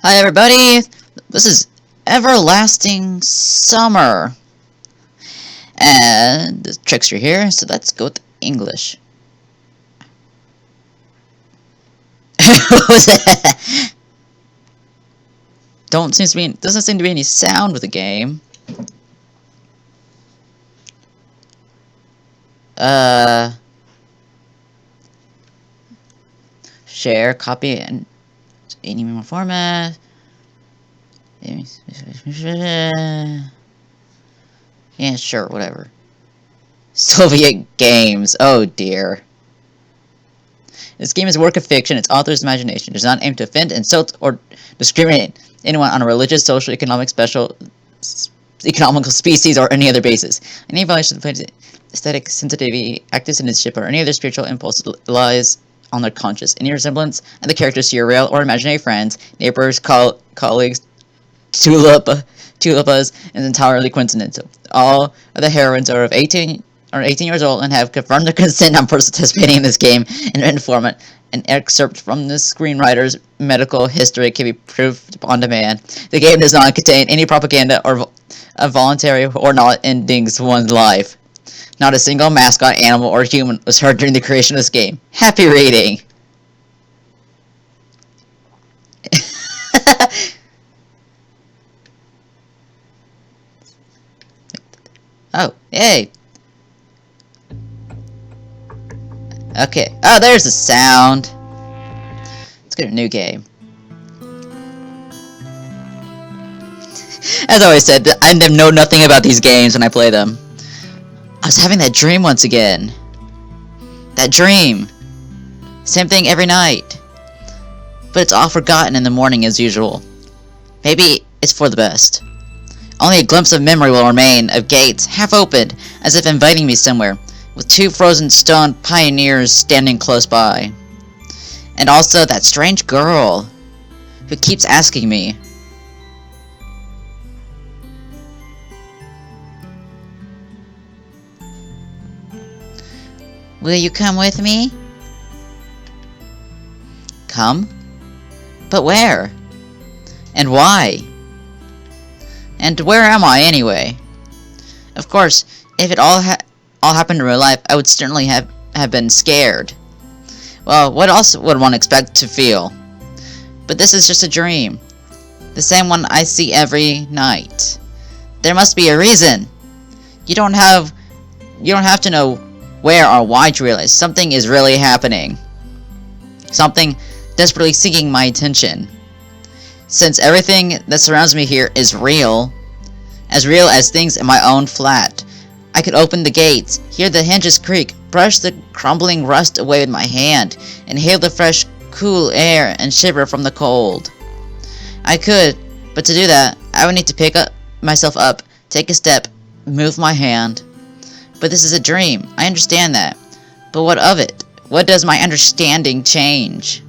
Hi everybody, this is Everlasting Summer, and the Trickster here, so let's go with English. What was that? Doesn't seem to be any sound with the game. Share, copy, and any more format. Yeah, sure, whatever. Soviet games. Oh dear. This game is a work of fiction. Its author's imagination does not aim to offend, insult, or discriminate anyone on a religious, social, economical species, or any other basis. Any violation of the aesthetic sensitivity, active citizenship, or any other spiritual impulse lies on their conscience. Any resemblance of the characters to your real or imaginary friends, neighbors, colleagues, tulipas is entirely coincidental. All of the heroines are 18 years old and have confirmed their consent on participating in this game in written format. An excerpt from the screenwriter's medical history can be proved on demand. The game does not contain any propaganda or voluntary or not endings to one's life. Not a single mascot, animal, or human was hurt during the creation of this game. Happy reading! Oh, yay! Okay. Oh, there's the sound. Let's get a new game. As I always said, I know nothing about these games when I play them. I was having that dream once again. That dream. Same thing every night. But it's all forgotten in the morning as usual. Maybe it's for the best. Only a glimpse of memory will remain of gates half opened, as if inviting me somewhere, with two frozen stone pioneers standing close by. And also that strange girl who keeps asking me. Will you come with me? Come? But where? And why? And where am I, anyway? Of course, if it all happened in real life, I would certainly have been scared. Well, what else would one expect to feel? But this is just a dream. The same one I see every night. There must be a reason. You don't have to know where or why to realize something is really happening. Something desperately seeking my attention. Since everything that surrounds me here is real as things in my own flat, I could open the gates, hear the hinges creak, brush the crumbling rust away with my hand, inhale the fresh, cool air, and shiver from the cold. I could, but to do that, I would need to pick myself up, take a step, move my hand. But this is a dream, I understand that. But what of it? What does my understanding change?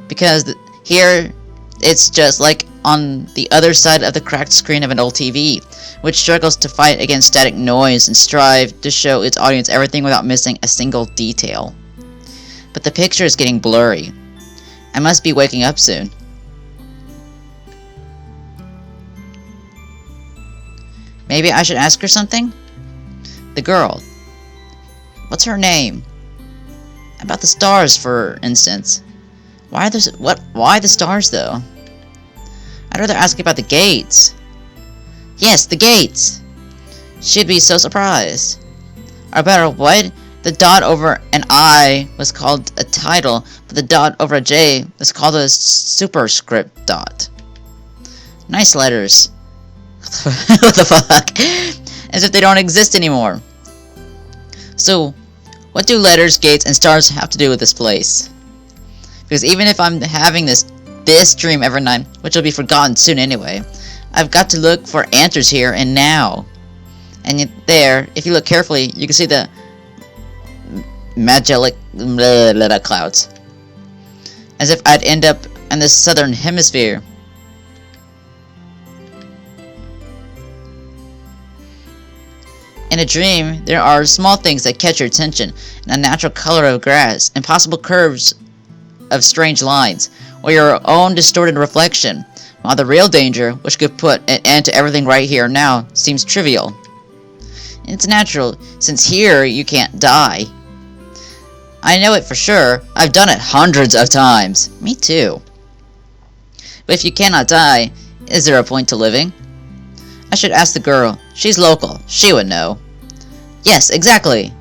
Because here, it's just like on the other side of the cracked screen of an old TV, which struggles to fight against static noise and strive to show its audience everything without missing a single detail. But the picture is getting blurry. I must be waking up soon. Maybe I should ask her something? The girl. What's her name? About the stars, for instance. Why the stars, though? I'd rather ask about the gates. Yes, the gates! She'd be so surprised. Or better, what? The dot over an I was called a title, but the dot over a J was called a superscript dot. Nice letters. What the fuck? As if they don't exist anymore. So, what do letters, gates, and stars have to do with this place? Because even if I'm having this dream every night, which will be forgotten soon anyway, I've got to look for answers here and now. And yet there, if you look carefully, you can see the Magellanic clouds. As if I'd end up in the southern hemisphere. In a dream, there are small things that catch your attention, and a natural color of grass, impossible curves of strange lines, or your own distorted reflection, while the real danger, which could put an end to everything right here and now, seems trivial. It's natural, since here you can't die. I know it for sure. I've done it hundreds of times. Me too. But if you cannot die, is there a point to living? I should ask the girl. She's local. She would know. Yes, exactly.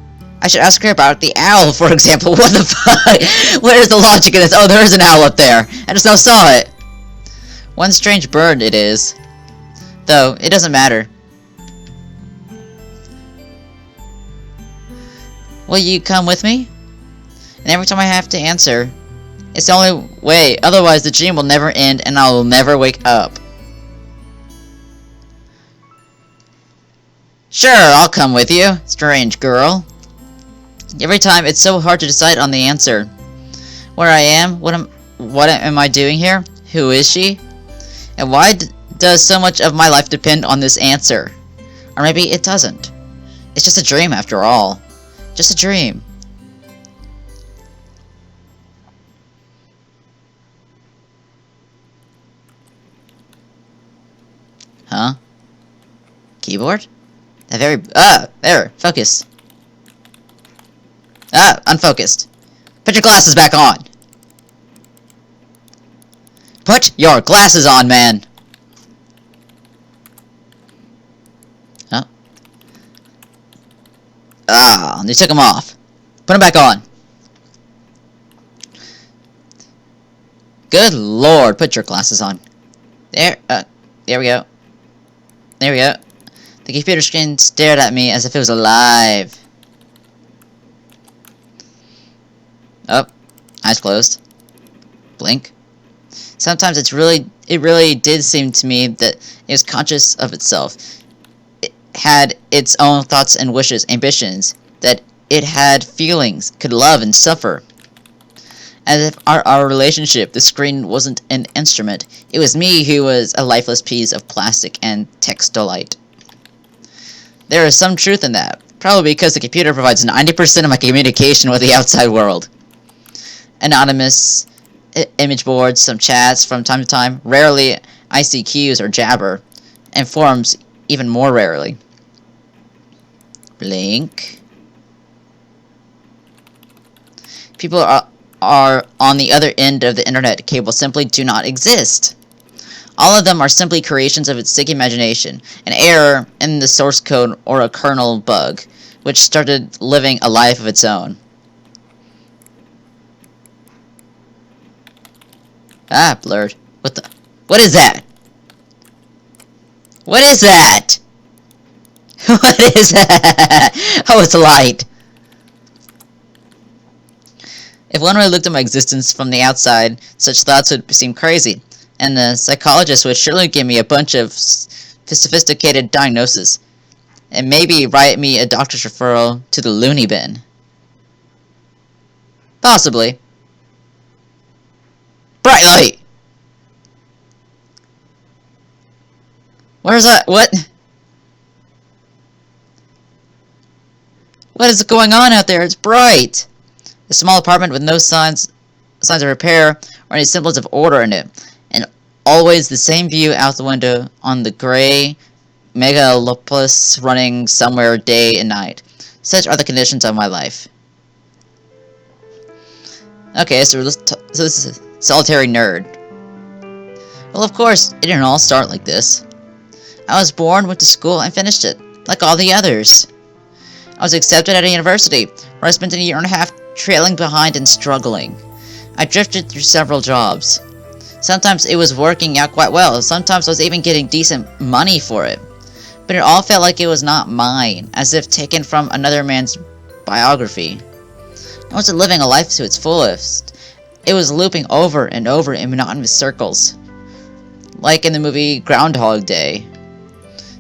I should ask her about the owl, for example. What the fuck? Where's the logic in this? Oh, there is an owl up there. I just now saw it. One strange bird it is. Though, it doesn't matter. Will you come with me? And every time I have to answer, it's the only way. Otherwise, the dream will never end and I will never wake up. Sure, I'll come with you, strange girl. Every time, it's so hard to decide on the answer. Where I am? What am I doing here? Who is she? And why does so much of my life depend on this answer? Or maybe it doesn't. It's just a dream after all. Just a dream. Huh? Keyboard? That very... there. Focus. Unfocused. Put your glasses back on. Put your glasses on, man. Oh. They took them off. Put them back on. Good lord, put your glasses on. There we go. There we go. The computer screen stared at me as if it was alive. Oh, eyes closed. Blink. Sometimes it really did seem to me that it was conscious of itself. It had its own thoughts and wishes, ambitions, that it had feelings, could love and suffer. As if our relationship, the screen wasn't an instrument. It was me who was a lifeless piece of plastic and textolite. There is some truth in that, probably because the computer provides 90% of my communication with the outside world. Anonymous image boards, some chats from time to time, rarely ICQs or Jabber, and forums even more rarely. Blink. People are on the other end of the internet cable simply do not exist. All of them are simply creations of its sick imagination, an error in the source code or a kernel bug, which started living a life of its own. Blurred. What is that? What is that? What is that? Oh, it's a light. If one really looked at my existence from the outside, such thoughts would seem crazy, and the psychologist would surely give me a bunch of sophisticated diagnoses, and maybe write me a doctor's referral to the loony bin. Possibly. Bright light! Where's that? What? What is going on out there? It's bright! A small apartment with no signs of repair or any symbols of order in it, and always the same view out the window on the gray megalopolis running somewhere day and night. Such are the conditions of my life. Okay, so this is a solitary nerd. Well, of course, it didn't all start like this. I was born, went to school, and finished it, like all the others. I was accepted at a university, where I spent a year and a half trailing behind and struggling. I drifted through several jobs. Sometimes it was working out quite well, sometimes I was even getting decent money for it. But it all felt like it was not mine, as if taken from another man's biography. I wasn't living a life to its fullest. It was looping over and over in monotonous circles. Like in the movie Groundhog Day.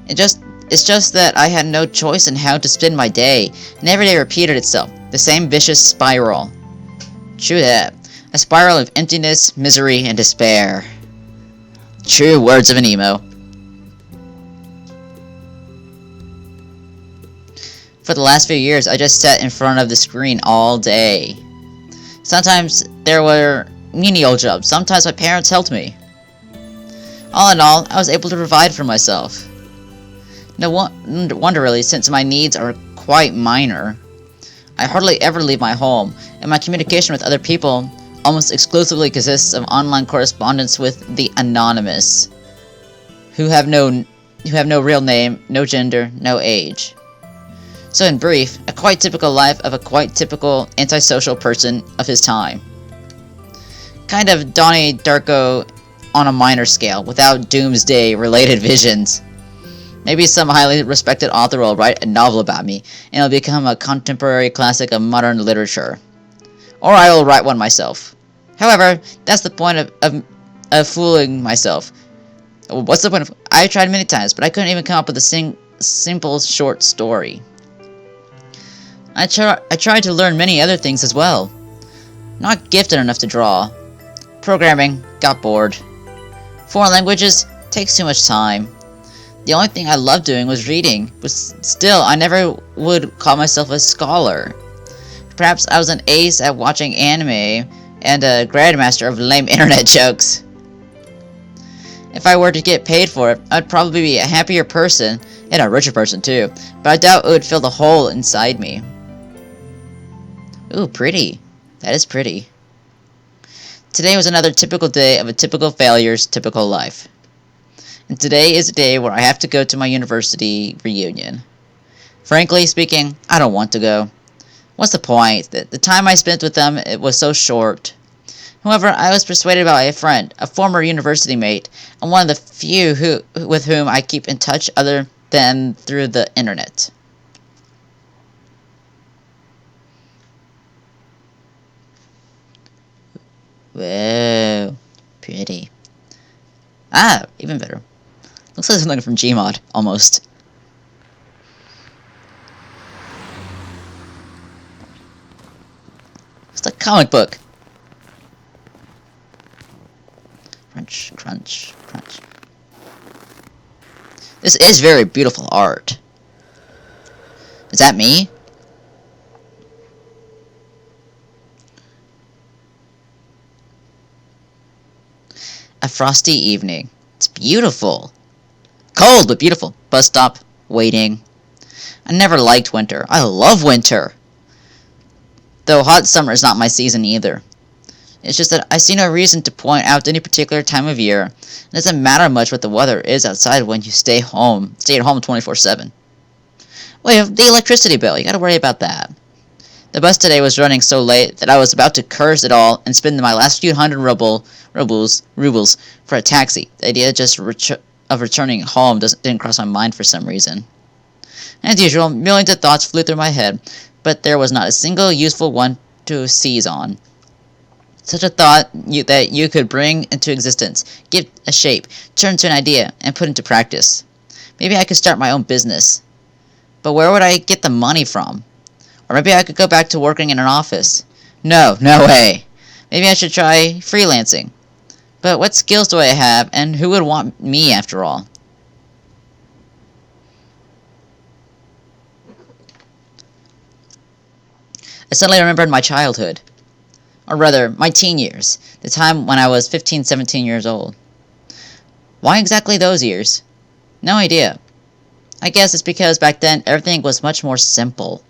It's just that I had no choice in how to spend my day, and every day repeated itself, the same vicious spiral. True that. A spiral of emptiness, misery, and despair. True words of an emo. For the last few years, I just sat in front of the screen all day. Sometimes there were menial jobs. Sometimes my parents helped me. All in all, I was able to provide for myself. No wonder really, since my needs are quite minor. I hardly ever leave my home, and my communication with other people almost exclusively consists of online correspondence with the anonymous, who have no real name, no gender, no age. So in brief, a quite typical life of a quite typical antisocial person of his time. Kind of Donnie Darko on a minor scale, without doomsday-related visions. Maybe some highly respected author will write a novel about me, and it'll become a contemporary classic of modern literature. Or I will write one myself. However, that's the point of fooling myself. What's the point of... I tried many times, but I couldn't even come up with a simple short story. I tried to learn many other things as well. Not gifted enough to draw. Programming, got bored. Foreign languages, takes too much time. The only thing I loved doing was reading, but still, I never would call myself a scholar. Perhaps I was an ace at watching anime, and a grandmaster of lame internet jokes. If I were to get paid for it, I'd probably be a happier person, and a richer person too, but I doubt it would fill the hole inside me. Ooh, pretty. That is pretty. Today was another typical day of a typical failure's typical life. And today is a day where I have to go to my university reunion. Frankly speaking, I don't want to go. What's the point? The time I spent with them, it was so short. However, I was persuaded by a friend, a former university mate, and one of the few with whom I keep in touch other than through the internet. Whoa, pretty. Ah, even better. Looks like something from Gmod, almost. It's a comic book. Crunch, crunch, crunch. This is very beautiful art. Is that me? A frosty evening. It's beautiful. Cold, but beautiful. Bus stop. Waiting. I never liked winter. I love winter. Though hot summer is not my season either. It's just that I see no reason to point out any particular time of year. It doesn't matter much what the weather is outside when you stay at home 24/7. Wait, the electricity bill. You gotta worry about that. The bus today was running so late that I was about to curse it all and spend my last few hundred rubles for a taxi. The idea of returning home didn't cross my mind for some reason. As usual, millions of thoughts flew through my head, but there was not a single useful one to seize on. Such a thought that you could bring into existence, give a shape, turn to an idea, and put into practice. Maybe I could start my own business. But where would I get the money from? Or maybe I could go back to working in an office. No way. Maybe I should try freelancing. But what skills do I have, and who would want me after all? I suddenly remembered my childhood. Or rather, my teen years. The time when I was 15, 17 years old. Why exactly those years? No idea. I guess it's because back then everything was much more simple.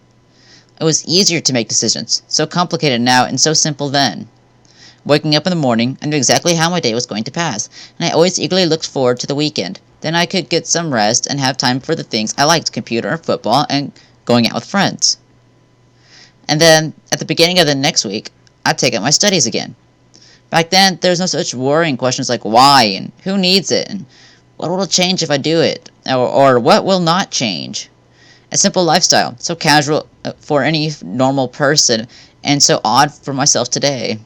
It was easier to make decisions, so complicated now and so simple then. Waking up in the morning, I knew exactly how my day was going to pass, and I always eagerly looked forward to the weekend. Then I could get some rest and have time for the things I liked, computer, football, and going out with friends. And then, at the beginning of the next week, I'd take up my studies again. Back then, there was no such worrying questions like why, and who needs it, and what will change if I do it, or what will not change. A simple lifestyle, so casual for any normal person, and so odd for myself today.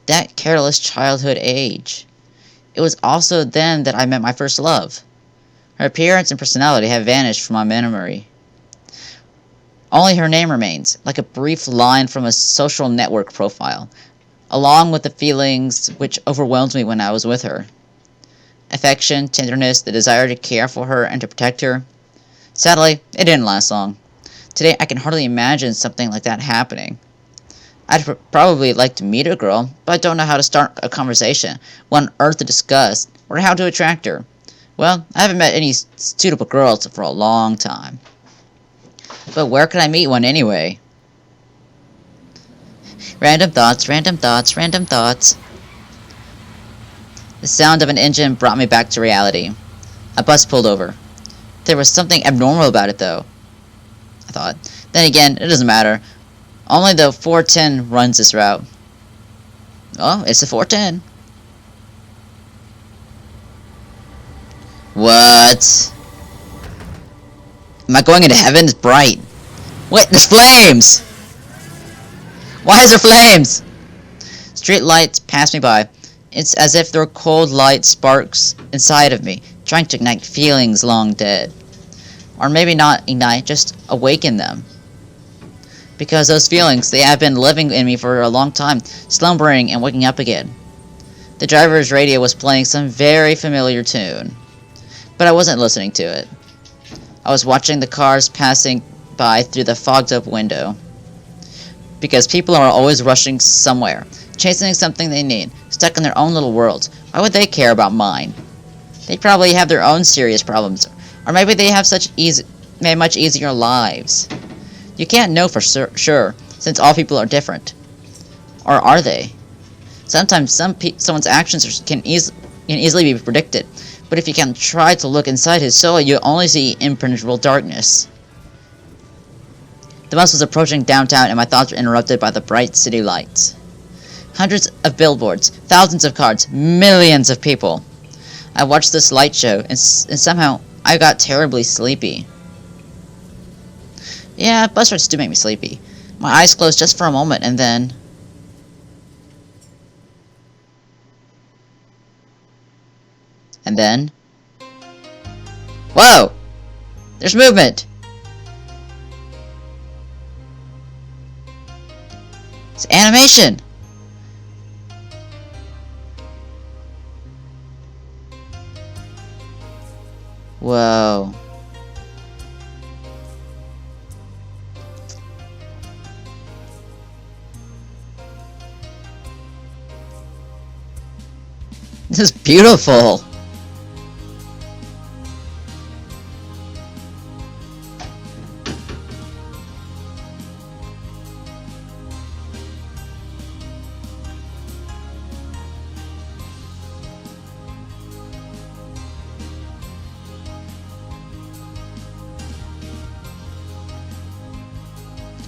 That careless childhood age. It was also then that I met my first love. Her appearance and personality have vanished from my memory. Only her name remains, like a brief line from a social network profile, along with the feelings which overwhelmed me when I was with her. Affection, tenderness, the desire to care for her and to protect her. Sadly, it didn't last long. Today, I can hardly imagine something like that happening. I'd probably like to meet a girl, but I don't know how to start a conversation, what on earth to discuss, or how to attract her. Well, I haven't met any suitable girls for a long time. But where can I meet one anyway? Random thoughts, random thoughts, random thoughts. The sound of an engine brought me back to reality. A bus pulled over. There was something abnormal about it, though, I thought. Then again, it doesn't matter. Only the 410 runs this route. Oh, it's the 410. What? Am I going into heaven? It's bright. Wait, there's flames! Why is there flames? Street lights pass me by. It's as if there were cold light sparks inside of me, trying to ignite feelings long dead. Or maybe not ignite, just awaken them. Because those feelings, they have been living in me for a long time, slumbering and waking up again. The driver's radio was playing some very familiar tune, but I wasn't listening to it. I was watching the cars passing by through the fogged-up window. Because people are always rushing somewhere, chasing something they need, stuck in their own little worlds. Why would they care about mine? They probably have their own serious problems, or maybe they have much easier lives. You can't know for sure, since all people are different. Or are they? Sometimes someone's actions can easily be predicted, but if you can try to look inside his soul, you only see impenetrable darkness. The bus was approaching downtown, and my thoughts were interrupted by the bright city lights. Hundreds of billboards, thousands of cars, millions of people. I watched this light show, and somehow I got terribly sleepy. Yeah, bus rides do make me sleepy. My eyes closed just for a moment, and then... Whoa! There's movement! It's animation! Whoa. This is beautiful.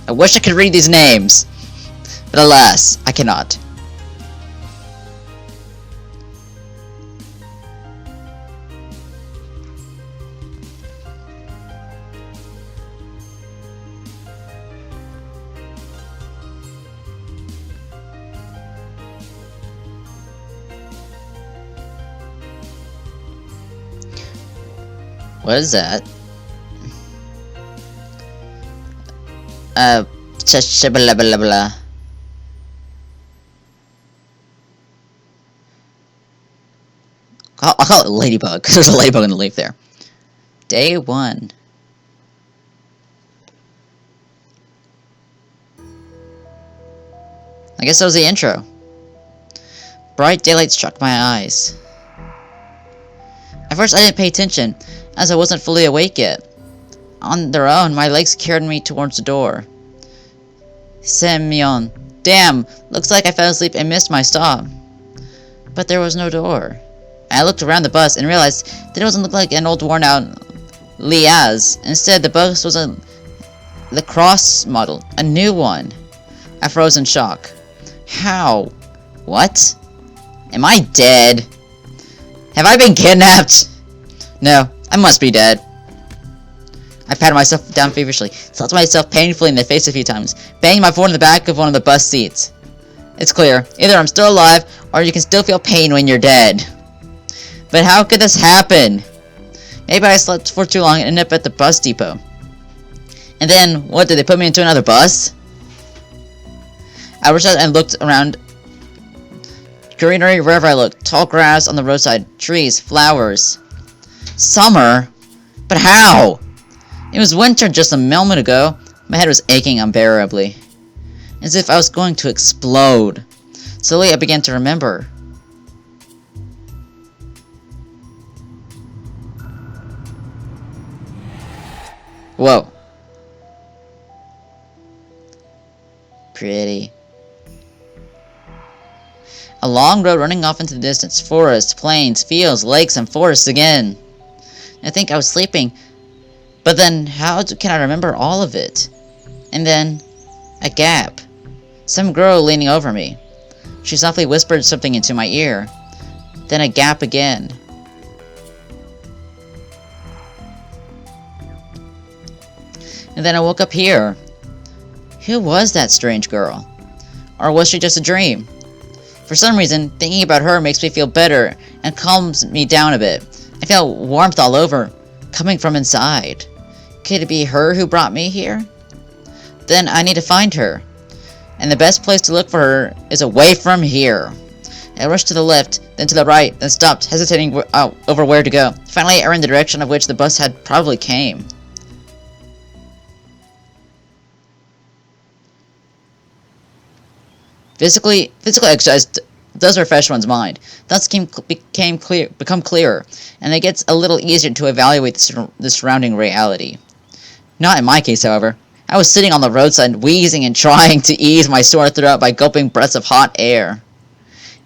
I wish I could read these names, but alas, I cannot. What is that? Blah blah blah. I'll call it ladybug, because there's a ladybug in the leaf there. Day 1. I guess that was the intro. Bright daylight struck my eyes. At first I didn't pay attention, as I wasn't fully awake yet. On their own, my legs carried me towards the door. Semyon. Damn, looks like I fell asleep and missed my stop. But there was no door. I looked around the bus and realized that it doesn't look like an old worn-out Liaz. Instead, the bus was a lacrosse model, a new one. I froze in shock. How? What? Am I dead? Have I been kidnapped? No, I must be dead. I patted myself down feverishly, slapped myself painfully in the face a few times, banging my foot in the back of one of the bus seats. It's clear, either I'm still alive, or you can still feel pain when you're dead. But how could this happen? Maybe I slept for too long and ended up at the bus depot. And then, what, did they put me into another bus? I rushed out and looked around. Greenery wherever I looked, tall grass on the roadside, trees, flowers. Summer? But how? It was winter just a moment ago. My head was aching unbearably. as if I was going to explode. Slowly, I began to remember. Whoa. Pretty. A long road running off into the distance. Forests, plains, fields, lakes, and forests again. I think I was sleeping. But then, how can I remember all of it? And then, a gap. Some girl leaning over me. She softly whispered something into my ear. Then a gap again. And then I woke up here. Who was that strange girl? Or was she just a dream? For some reason, thinking about her makes me feel better and calms me down a bit. I feel warmth all over, coming from inside. Could it be her who brought me here? Then I need to find her. And the best place to look for her is away from here. I rushed to the left, then to the right, then stopped, hesitating over where to go. Finally, I ran the direction of which the bus had probably came. Physical exercise does refresh one's mind. Thoughts become clearer, and it gets a little easier to evaluate the surrounding reality. Not in my case, however. I was sitting on the roadside, wheezing and trying to ease my sore throat by gulping breaths of hot air.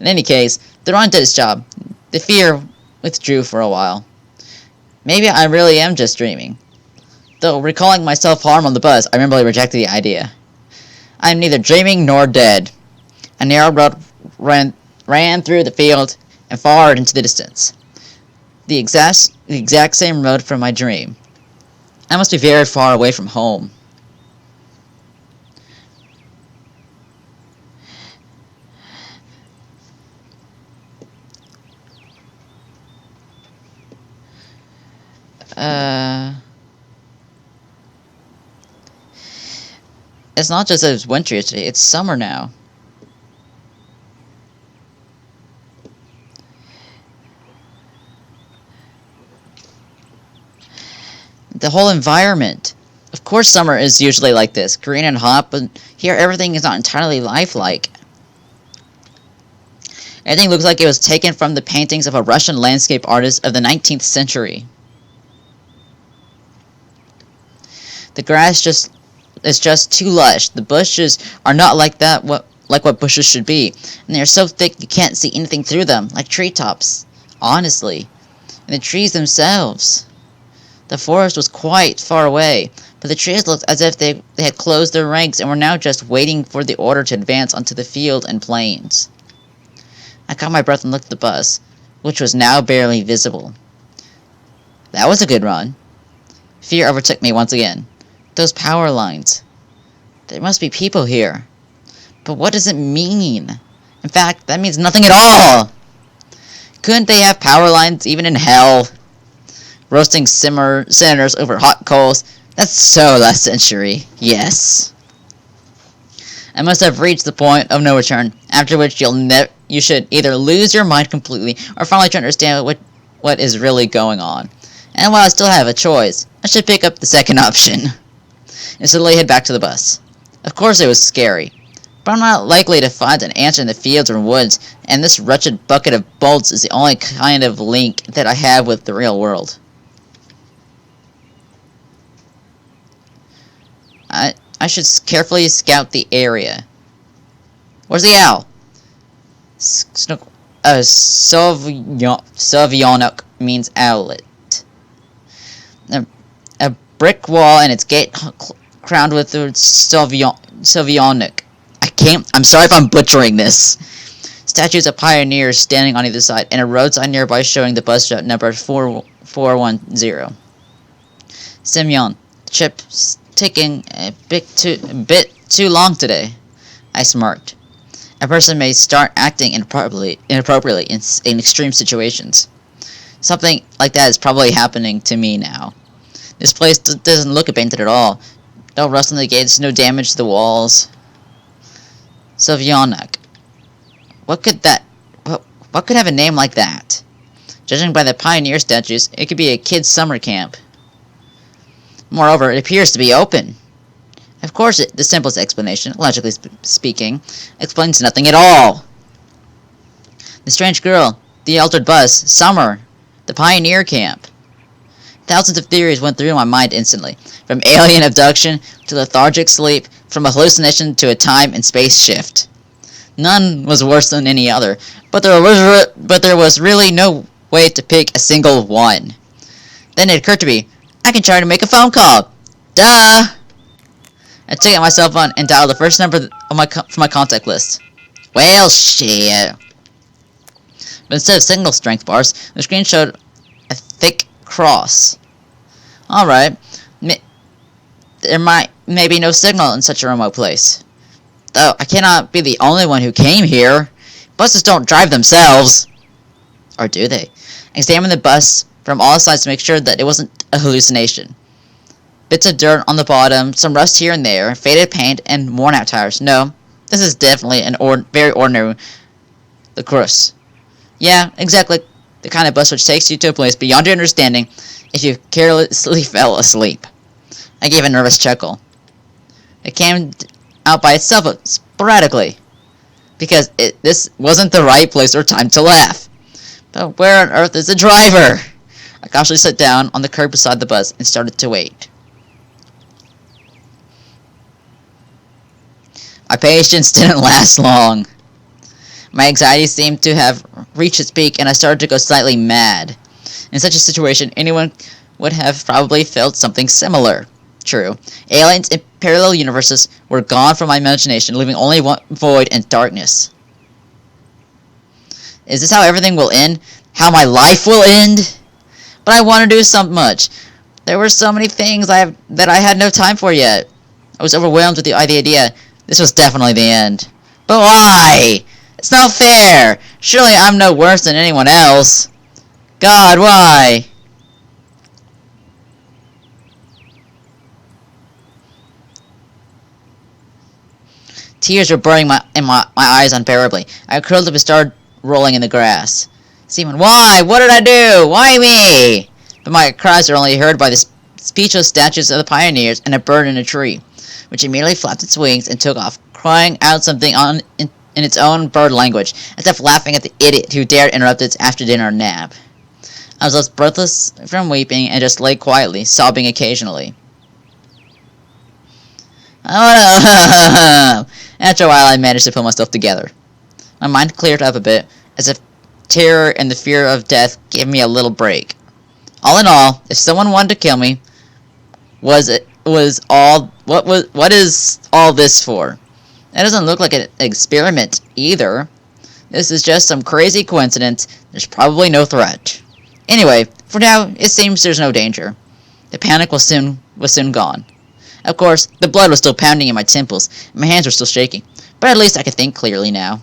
In any case, the run did its job. The fear withdrew for a while. Maybe I really am just dreaming. Though, recalling my self-harm on the bus, I immediately rejected the idea. I am neither dreaming nor dead. A narrow road ran through the field and far into the distance. The exact same road from my dream. I must be very far away from home. It's not just that it's winter yesterday, it's summer now. The whole environment. Of course summer is usually like this, green and hot, but here everything is not entirely lifelike. Everything looks like it was taken from the paintings of a Russian landscape artist of the 19th century. The grass is just too lush. The bushes are not like what bushes should be, and they are so thick you can't see anything through them, like treetops. Honestly, and the trees themselves. The forest was quite far away, but the trees looked as if they had closed their ranks and were now just waiting for the order to advance onto the field and plains. I caught my breath and looked at the bus, which was now barely visible. That was a good run. Fear overtook me once again. Those power lines. There must be people here. But what does it mean? In fact, that means nothing at all! Couldn't they have power lines even in hell? Roasting senators over hot coals. That's so last century. Yes. I must have reached the point of no return, after which you should either lose your mind completely or finally try to understand what is really going on. And while I still have a choice, I should pick up the second option. And slowly head back to the bus. Of course it was scary, but I'm not likely to find an answer in the fields or woods, and this wretched bucket of bolts is the only kind of link that I have with the real world. I should carefully scout the area. Where's the owl? Sovianok means owlet. A brick wall and its gate crowned with the Sovianok. I'm sorry if I'm butchering this. Statues of pioneers standing on either side, and a road sign nearby showing the bus route number 4410. Semyon, chip's ticking a bit too long today. I smirked. A person may start acting inappropriately in extreme situations. Something like that is probably happening to me now. This place doesn't look abandoned at all. No rust on the gates, no damage to the walls. Sovianok. What could have a name like that? Judging by the pioneer statues, it could be a kid's summer camp. Moreover, it appears to be open. Of course, the simplest explanation, logically speaking, explains nothing at all. The strange girl, the altered bus, Summer, the pioneer camp. Thousands of theories went through my mind instantly, from alien abduction to lethargic sleep, from a hallucination to a time and space shift. None was worse than any other, but there was really no way to pick a single one. Then it occurred to me, I can try to make a phone call. Duh! I took out my cell phone and dialed the first number from my contact list. Well, shit. But instead of signal strength bars, the screen showed a thick cross. Alright. There may be no signal in such a remote place. Though I cannot be the only one who came here. Buses don't drive themselves. Or do they? I examined the bus from all sides to make sure that it wasn't a hallucination. Bits of dirt on the bottom, some rust here and there, faded paint, and worn-out tires. No, this is definitely an very ordinary lacrosse. Yeah, exactly the kind of bus which takes you to a place beyond your understanding if you carelessly fell asleep. I gave a nervous chuckle. It came out by itself sporadically, because this wasn't the right place or time to laugh. But where on earth is the driver? I cautiously sat down on the curb beside the bus and started to wait. My patience didn't last long. My anxiety seemed to have reached its peak, and I started to go slightly mad. In such a situation, anyone would have probably felt something similar. True, aliens in parallel universes were gone from my imagination, leaving only one void and darkness. Is this how everything will end? How my life will end? But I want to do so much. There were so many things that I had no time for yet. I was overwhelmed with the idea. This was definitely the end. But why? It's not fair. Surely I'm no worse than anyone else. God, why? Tears were burning my eyes unbearably. I curled up and started rolling in the grass. Simon, why? What did I do? Why me? But my cries were only heard by the speechless statues of the pioneers and a bird in a tree, which immediately flapped its wings and took off, crying out something in its own bird language, as if laughing at the idiot who dared interrupt its after-dinner nap. I was left breathless from weeping and just lay quietly, sobbing occasionally. Oh no! After a while, I managed to pull myself together. My mind cleared up a bit, as if terror and the fear of death gave me a little break. All in all, if someone wanted to kill me, what is all this for? That doesn't look like an experiment either. This is just some crazy coincidence. There's probably no threat. Anyway, for now, it seems there's no danger. The panic was soon gone. Of course, the blood was still pounding in my temples, and my hands were still shaking, but at least I could think clearly now.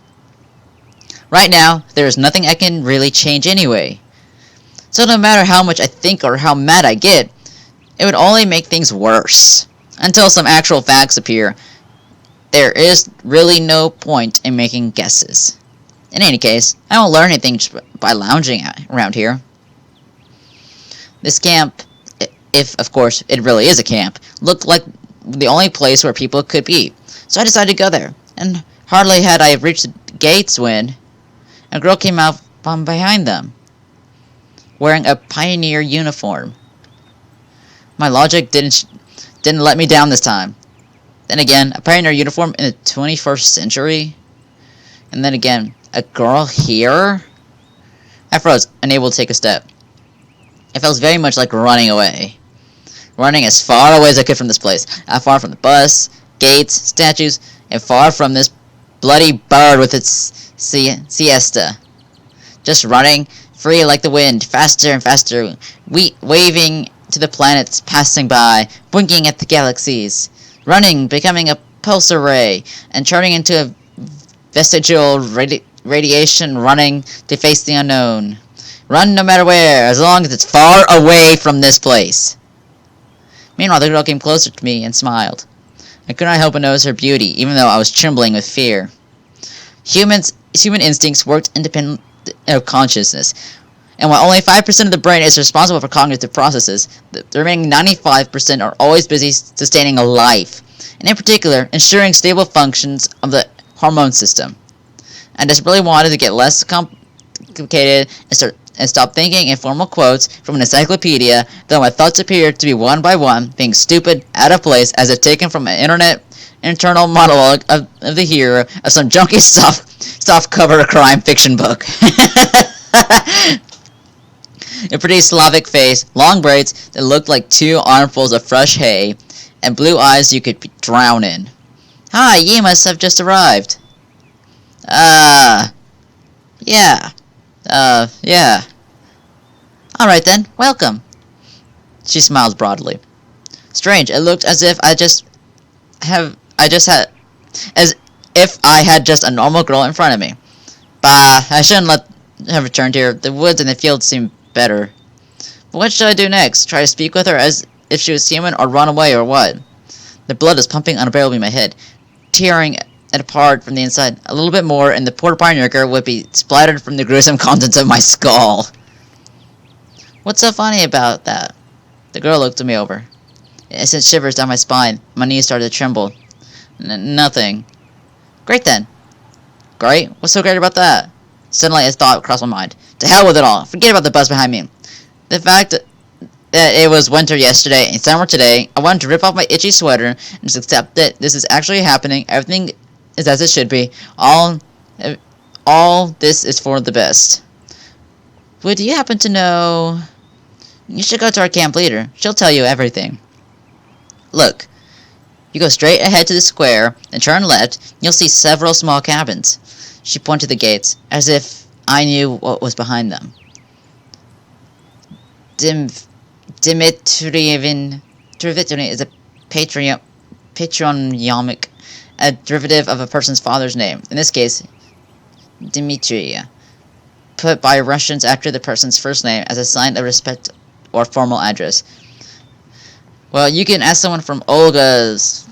Right now, there is nothing I can really change anyway. So no matter how much I think or how mad I get, it would only make things worse. Until some actual facts appear, there is really no point in making guesses. In any case, I won't learn anything just by lounging around here. This camp, if of course it really is a camp, looked like the only place where people could be. So I decided to go there, and hardly had I reached the gates when a girl came out from behind them, wearing a pioneer uniform. My logic didn't let me down this time. Then again, a pioneer uniform in the 21st century? And then again, a girl here? I froze, unable to take a step. It felt very much like running away. Running as far away as I could from this place. Far from the bus, gates, statues, and far from this bloody bird with its siesta. Just running, free like the wind, faster and faster, waving to the planets passing by, blinking at the galaxies. Running, becoming a pulsar ray, and turning into a vestigial radiation, running to face the unknown. Run no matter where, as long as it's far away from this place. Meanwhile, the girl came closer to me and smiled. I could not help but notice her beauty, even though I was trembling with fear. Human instincts worked independent of consciousness, and while only 5% of the brain is responsible for cognitive processes, the remaining 95% are always busy sustaining a life. and in particular, ensuring stable functions of the hormone system. I desperately wanted to get less complicated and stop thinking in formal quotes from an encyclopedia, though my thoughts appeared to be one by one being stupid, out of place, as if taken from an internal monologue of the hero of some junky soft cover crime fiction book. A pretty Slavic face, long braids that looked like 2 armfuls of fresh hay, and blue eyes you could drown in. Hi, you must have just arrived. Yeah. Yeah. Alright then, welcome. She smiled broadly. Strange, it looked as if as if I had just a normal girl in front of me. Bah, I shouldn't have returned here. The woods and the fields seem better. But what should I do next? Try to speak with her as if she was human, or run away, or what? The blood was pumping unbearably in my head, tearing it apart from the inside. A little bit more, and the poor pioneer girl would be splattered from the gruesome contents of my skull. What's so funny about that? The girl looked me over. It sent shivers down my spine. My knees started to tremble. Nothing. Great then. Great? What's so great about that? Suddenly a thought crossed my mind. To hell with it all. Forget about the bus behind me. The fact that it was winter yesterday and summer today, I wanted to rip off my itchy sweater and just accept that this is actually happening. Everything is as it should be. All this is for the best. Would you happen to know... You should go to our camp leader. She'll tell you everything. Look. You go straight ahead to the square, and turn left. You'll see several small cabins. She pointed to the gates, as if I knew what was behind them. Dimitrievin is a patronymic, a derivative of a person's father's name. In this case, Dimitria, put by Russians after the person's first name as a sign of respect or formal address. Well, you can ask someone from Olga's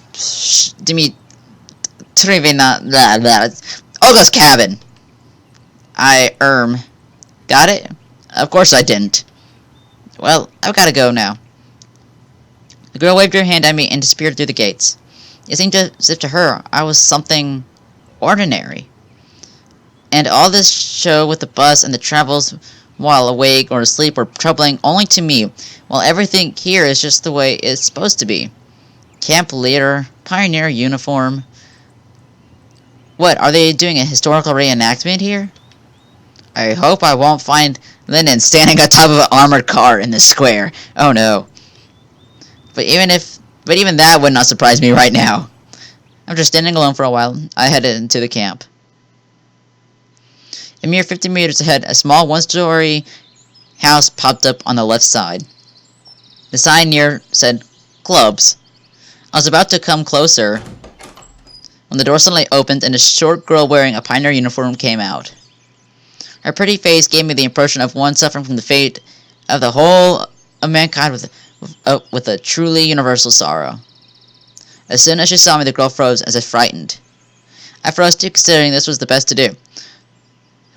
Olga's cabin. Got it? Of course I didn't. Well, I've got to go now. The girl waved her hand at me and disappeared through the gates. It seemed as if to her I was something ordinary. And all this show with the bus and the travels while awake or asleep were troubling only to me, while everything here is just the way it's supposed to be. Camp leader, pioneer uniform. What, are they doing a historical reenactment here? I hope I won't find Lennon standing on top of an armored car in the square. Oh no. But even that would not surprise me right now. After standing alone for a while, I headed into the camp. A mere 50 meters ahead, a small one-story house popped up on the left side. The sign near said, Clubs. I was about to come closer when the door suddenly opened and a short girl wearing a pioneer uniform came out. Her pretty face gave me the impression of one suffering from the fate of the whole of mankind with a truly universal sorrow. As soon as she saw me, the girl froze as if frightened. I froze too, considering this was the best to do.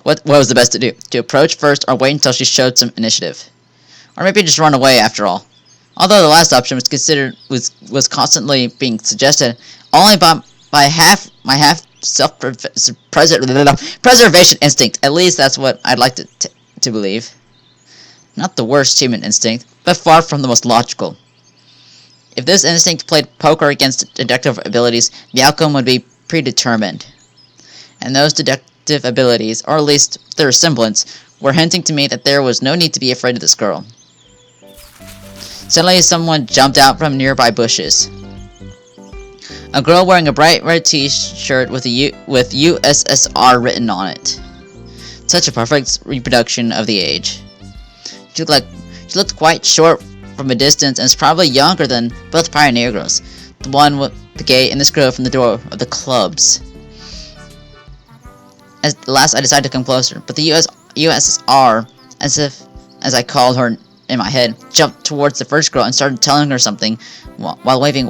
What was the best to do? To approach first or wait until she showed some initiative? Or maybe just run away after all. Although the last option was constantly being suggested only by my half self-preservation instinct. At least that's what I'd like to believe. Not the worst human instinct, but far from the most logical. If this instinct played poker against deductive abilities, the outcome would be predetermined. And those deductive abilities, or at least their semblance, were hinting to me that there was no need to be afraid of this girl. Suddenly, someone jumped out from nearby bushes. A girl wearing a bright red t-shirt with USSR written on it. Such a perfect reproduction of the age. She looked quite short from a distance and is probably younger than both pioneer girls. The one with the gate and this girl from the door of the clubs. At last, I decided to come closer, but the USSR, as I called her in my head, jumped towards the first girl and started telling her something while wildly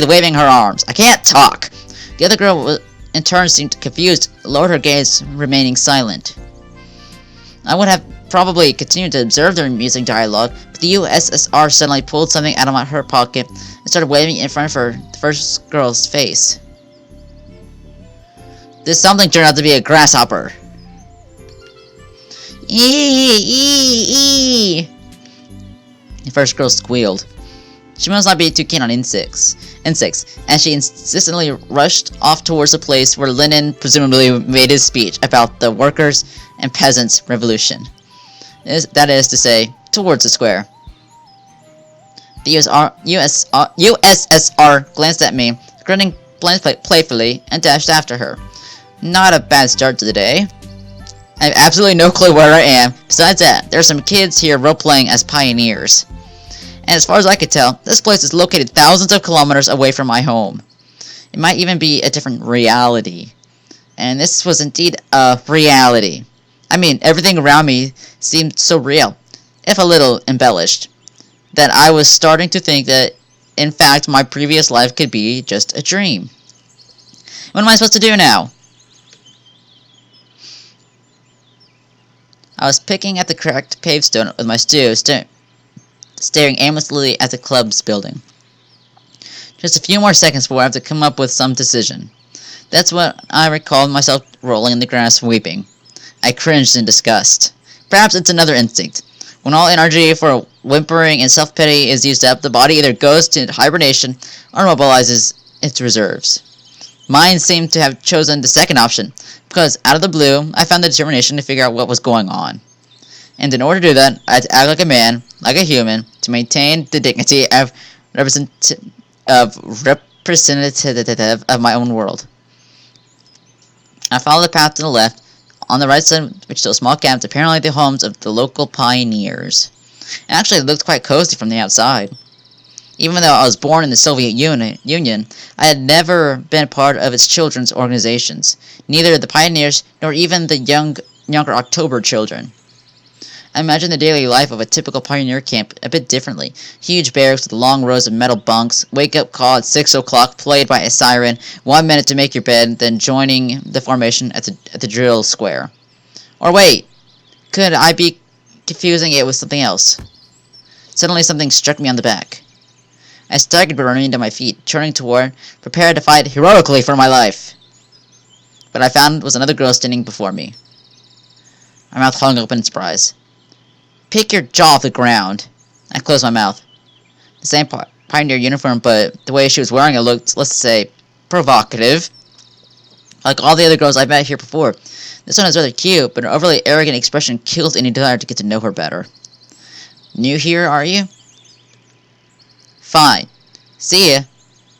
waving her arms. I can't talk. The other girl, in turn, seemed confused, lowered her gaze, remaining silent. I would have probably continued to observe their amusing dialogue, but the USSR suddenly pulled something out of her pocket and started waving in front of the first girl's face. This something turned out to be a grasshopper. Eee! The first girl squealed. She must not be too keen on insects, and she insistently rushed off towards the place where Lenin presumably made his speech about the workers' and peasants' revolution. That is to say, towards the square. The USSR glanced at me, grinning playfully, and dashed after her. Not a bad start to the day. I have absolutely no clue where I am. Besides that, there are some kids here role-playing as pioneers. And as far as I could tell, this place is located thousands of kilometers away from my home. It might even be a different reality. And this was indeed a reality. I mean, everything around me seemed so real, if a little embellished, that I was starting to think that, in fact, my previous life could be just a dream. What am I supposed to do now? I was picking at the cracked pavestone with my stew, staring aimlessly at the club's building. Just a few more seconds before I have to come up with some decision. That's what I recalled myself rolling in the grass weeping. I cringed in disgust. Perhaps it's another instinct. When all energy for whimpering and self-pity is used up, the body either goes to hibernation or mobilizes its reserves. Mine seemed to have chosen the second option, because out of the blue, I found the determination to figure out what was going on. And in order to do that, I had to act like a man, like a human, to maintain the dignity of representative of my own world. I followed the path to the left. On the right side, which showed small camps, apparently the homes of the local pioneers. And actually, it looked quite cozy from the outside. Even though I was born in the Soviet Union, I had never been part of its children's organizations, neither the pioneers nor even the younger October children. I imagine the daily life of a typical pioneer camp a bit differently. Huge barracks with long rows of metal bunks, wake-up call at 6 o'clock, played by a siren, 1 minute to make your bed, then joining the formation at the drill square. Or wait, could I be confusing it with something else? Suddenly something struck me on the back. I staggered but remained on my feet, turning toward, prepared to fight heroically for my life. What I found was another girl standing before me. My mouth hung open in surprise. Pick your jaw off the ground. I closed my mouth. The same pioneer uniform, but the way she was wearing it looked, let's say, provocative. Like all the other girls I've met here before, this one is rather cute, but an overly arrogant expression killed any desire to get to know her better. New here, are you? Fine. See ya.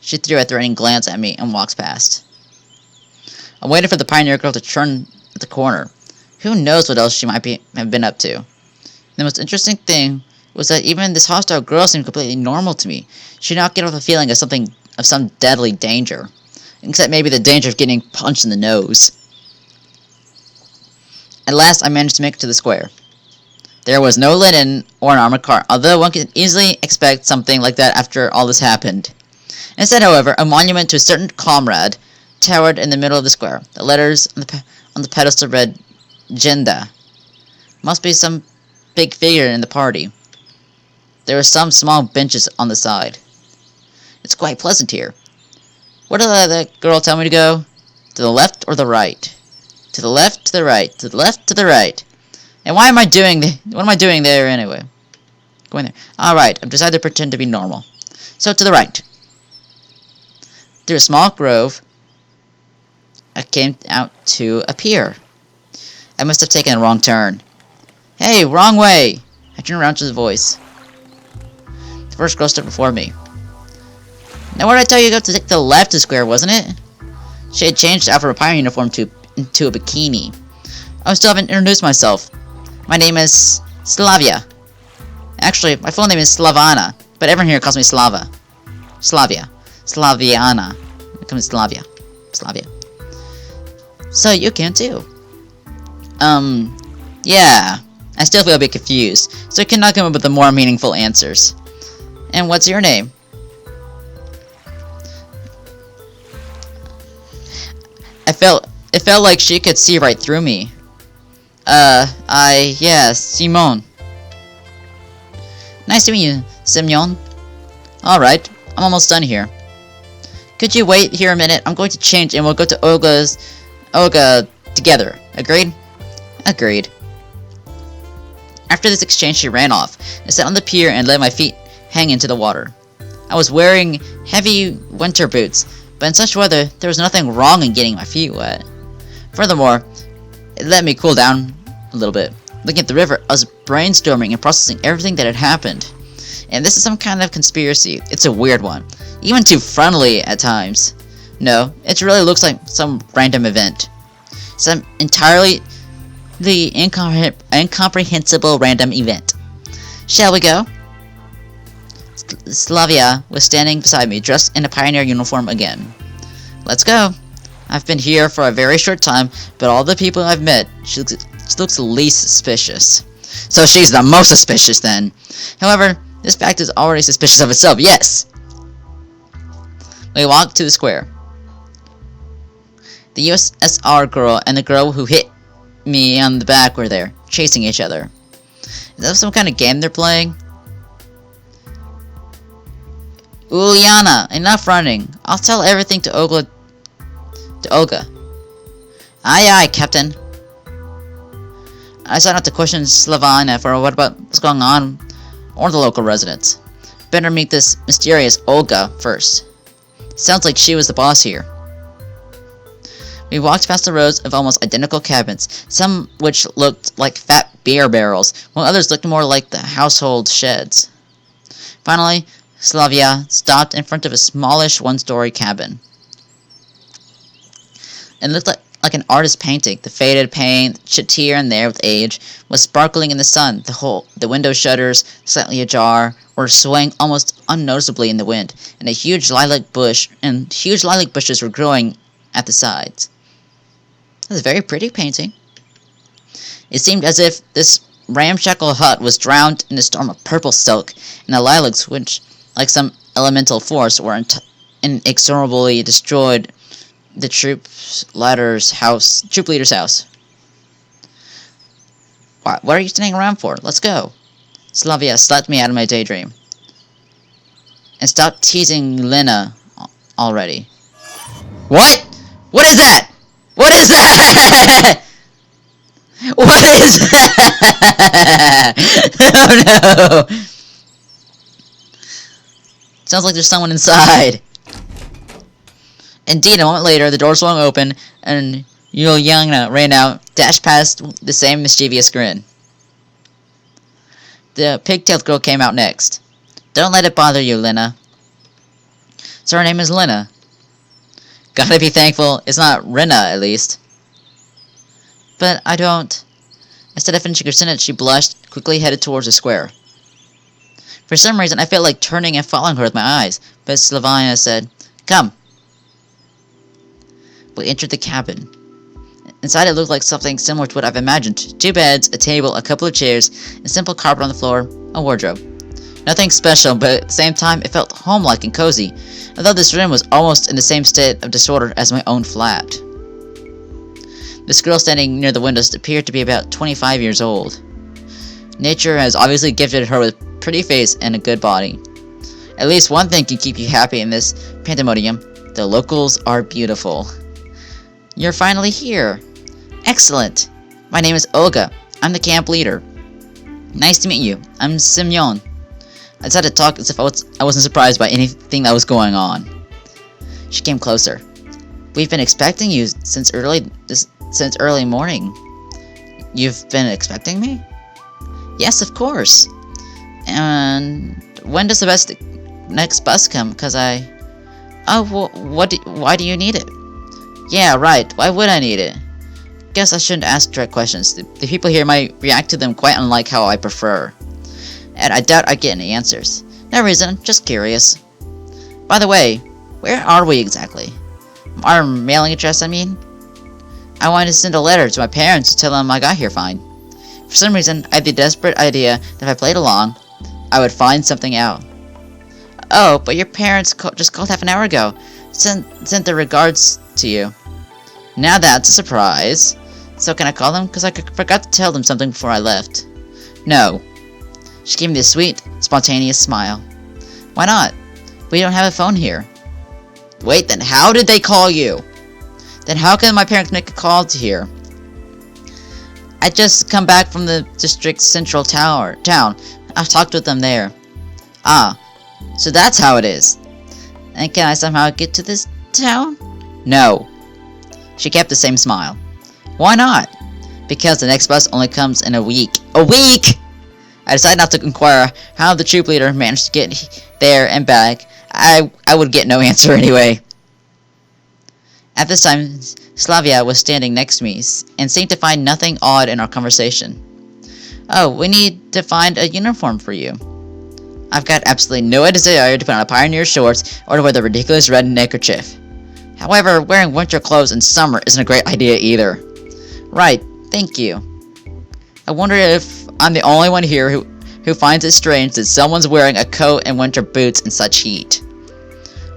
She threw a threatening glance at me and walks past. I waited for the pioneer girl to turn at the corner. Who knows what else she might have been up to. The most interesting thing was that even this hostile girl seemed completely normal to me. She did not get off the feeling of some deadly danger. Except maybe the danger of getting punched in the nose. At last I managed to make it to the square. There was no Lenin or an armored car, although one could easily expect something like that after all this happened. Instead, however, a monument to a certain comrade towered in the middle of the square. The letters on the pedestal read, Genda. Must be some big figure in the party. There were some small benches on the side. It's quite pleasant here. Where did that girl tell me to go? To the left or the right? To the left, to the right, to the left, to the right. And what am I doing there anyway? Going there. Alright, I've decided to pretend to be normal. So to the right. Through a small grove, I came out to a pier. I must have taken a wrong turn. Hey, wrong way! I turned around to the voice. The first girl stood before me. Now what did I tell you to take the left to square, wasn't it? She had changed out of her pioneer uniform into a bikini. I still haven't introduced myself. My name is Slavia. Actually, my full name is Slavana, but everyone here calls me Slava. Slavia. Slaviana. It comes Slavia. Slavia. So you can too. Yeah. I still feel a bit confused, so I cannot come up with the more meaningful answers. And what's your name? It felt like she could see right through me. Yeah, Simon. Nice to meet you, Simeon. Alright, I'm almost done here. Could you wait here a minute? I'm going to change and we'll go to Olga together. Agreed? Agreed. After this exchange, she ran off. I sat on the pier and let my feet hang into the water. I was wearing heavy winter boots, but in such weather, there was nothing wrong in getting my feet wet. Furthermore, it let me cool down a little bit. Looking at the river, I was brainstorming and processing everything that had happened. And this is some kind of conspiracy. It's a weird one. Even too friendly at times. No, it really looks like some random event. Some entirely incomprehensible random event. Shall we go? Slavia was standing beside me, dressed in a pioneer uniform again. Let's go. I've been here for a very short time, but all the people I've met, she looks least suspicious. So she's the most suspicious then. However, this fact is already suspicious of itself, yes! We walked to the square. The USSR girl and the girl who hit me on the back were there, chasing each other. Is that some kind of game they're playing? Uliana, enough running. I'll tell everything to Olga. Aye, aye, Captain. I sought out to question Slavina for what's going on, or the local residents. Better meet this mysterious Olga first. Sounds like she was the boss here. We walked past the rows of almost identical cabins, some which looked like fat beer barrels, while others looked more like the household sheds. Finally, Slavia stopped in front of a smallish one-story cabin. It looked like an artist's painting. The faded paint, chipped here and there with age, was sparkling in the sun. The window shutters, slightly ajar, were swaying almost unnoticeably in the wind, and huge lilac bushes were growing at the sides. It was a very pretty painting. It seemed as if this ramshackle hut was drowned in a storm of purple silk, and the lilacs, which, like some elemental force, were inexorably destroyed the troop leader's house. What are you standing around for? Let's go. Slavia slapped me out of my daydream. And stop teasing Lena already. What? What is that? What is that? What is that? Oh no! Sounds like there's someone inside. Indeed, a moment later, the door swung open, and Yuliana ran out, dashed past the same mischievous grin. The pigtailed girl came out next. Don't let it bother you, Lena. So her name is Lena. Gotta be thankful it's not Rena, at least. But I don't... Instead of finishing her sentence, she blushed, quickly headed towards the square. For some reason, I felt like turning and following her with my eyes, but Slavina said, Come. We entered the cabin. Inside it looked like something similar to what I've imagined. 2 beds, a table, a couple of chairs, a simple carpet on the floor, a wardrobe. Nothing special, but at the same time it felt homelike and cozy, although this room was almost in the same state of disorder as my own flat. This girl standing near the windows appeared to be about 25 years old. Nature has obviously gifted her with a pretty face and a good body. At least one thing can keep you happy in this pandemonium. The locals are beautiful. You're finally here. Excellent. My name is Olga. I'm the camp leader. Nice to meet you. I'm Simeon. I decided to talk as if I wasn't surprised by anything that was going on. She came closer. We've been expecting you since early morning. You've been expecting me? Yes, of course. And when does the next bus come? Why do you need it? Yeah, right. Why would I need it? Guess I shouldn't ask direct questions. The people here might react to them quite unlike how I prefer. And I doubt I get any answers. No reason, just curious. By the way, where are we exactly? Our mailing address, I mean? I wanted to send a letter to my parents to tell them I got here fine. For some reason, I had the desperate idea that if I played along, I would find something out. Oh, but your parents just called half an hour ago. Sent their regards to you. Now that's a surprise. So can I call them? Because I forgot to tell them something before I left. No. She gave me this sweet, spontaneous smile. Why not? We don't have a phone here. Wait, then how did they call you? Then how can my parents make a call to here? I just come back from the district's central town. I've talked with them there. Ah, so that's how it is. And can I somehow get to this town? No. She kept the same smile. Why not? Because the next bus only comes in a week. A week! I decided not to inquire how the troop leader managed to get there and back. I would get no answer anyway. At this time, Slavia was standing next to me and seemed to find nothing odd in our conversation. Oh, we need to find a uniform for you. I've got absolutely no desire to put on a pioneer shorts or to wear the ridiculous red neckerchief. However, wearing winter clothes in summer isn't a great idea either. Right, thank you. I wonder if I'm the only one here who finds it strange that someone's wearing a coat and winter boots in such heat.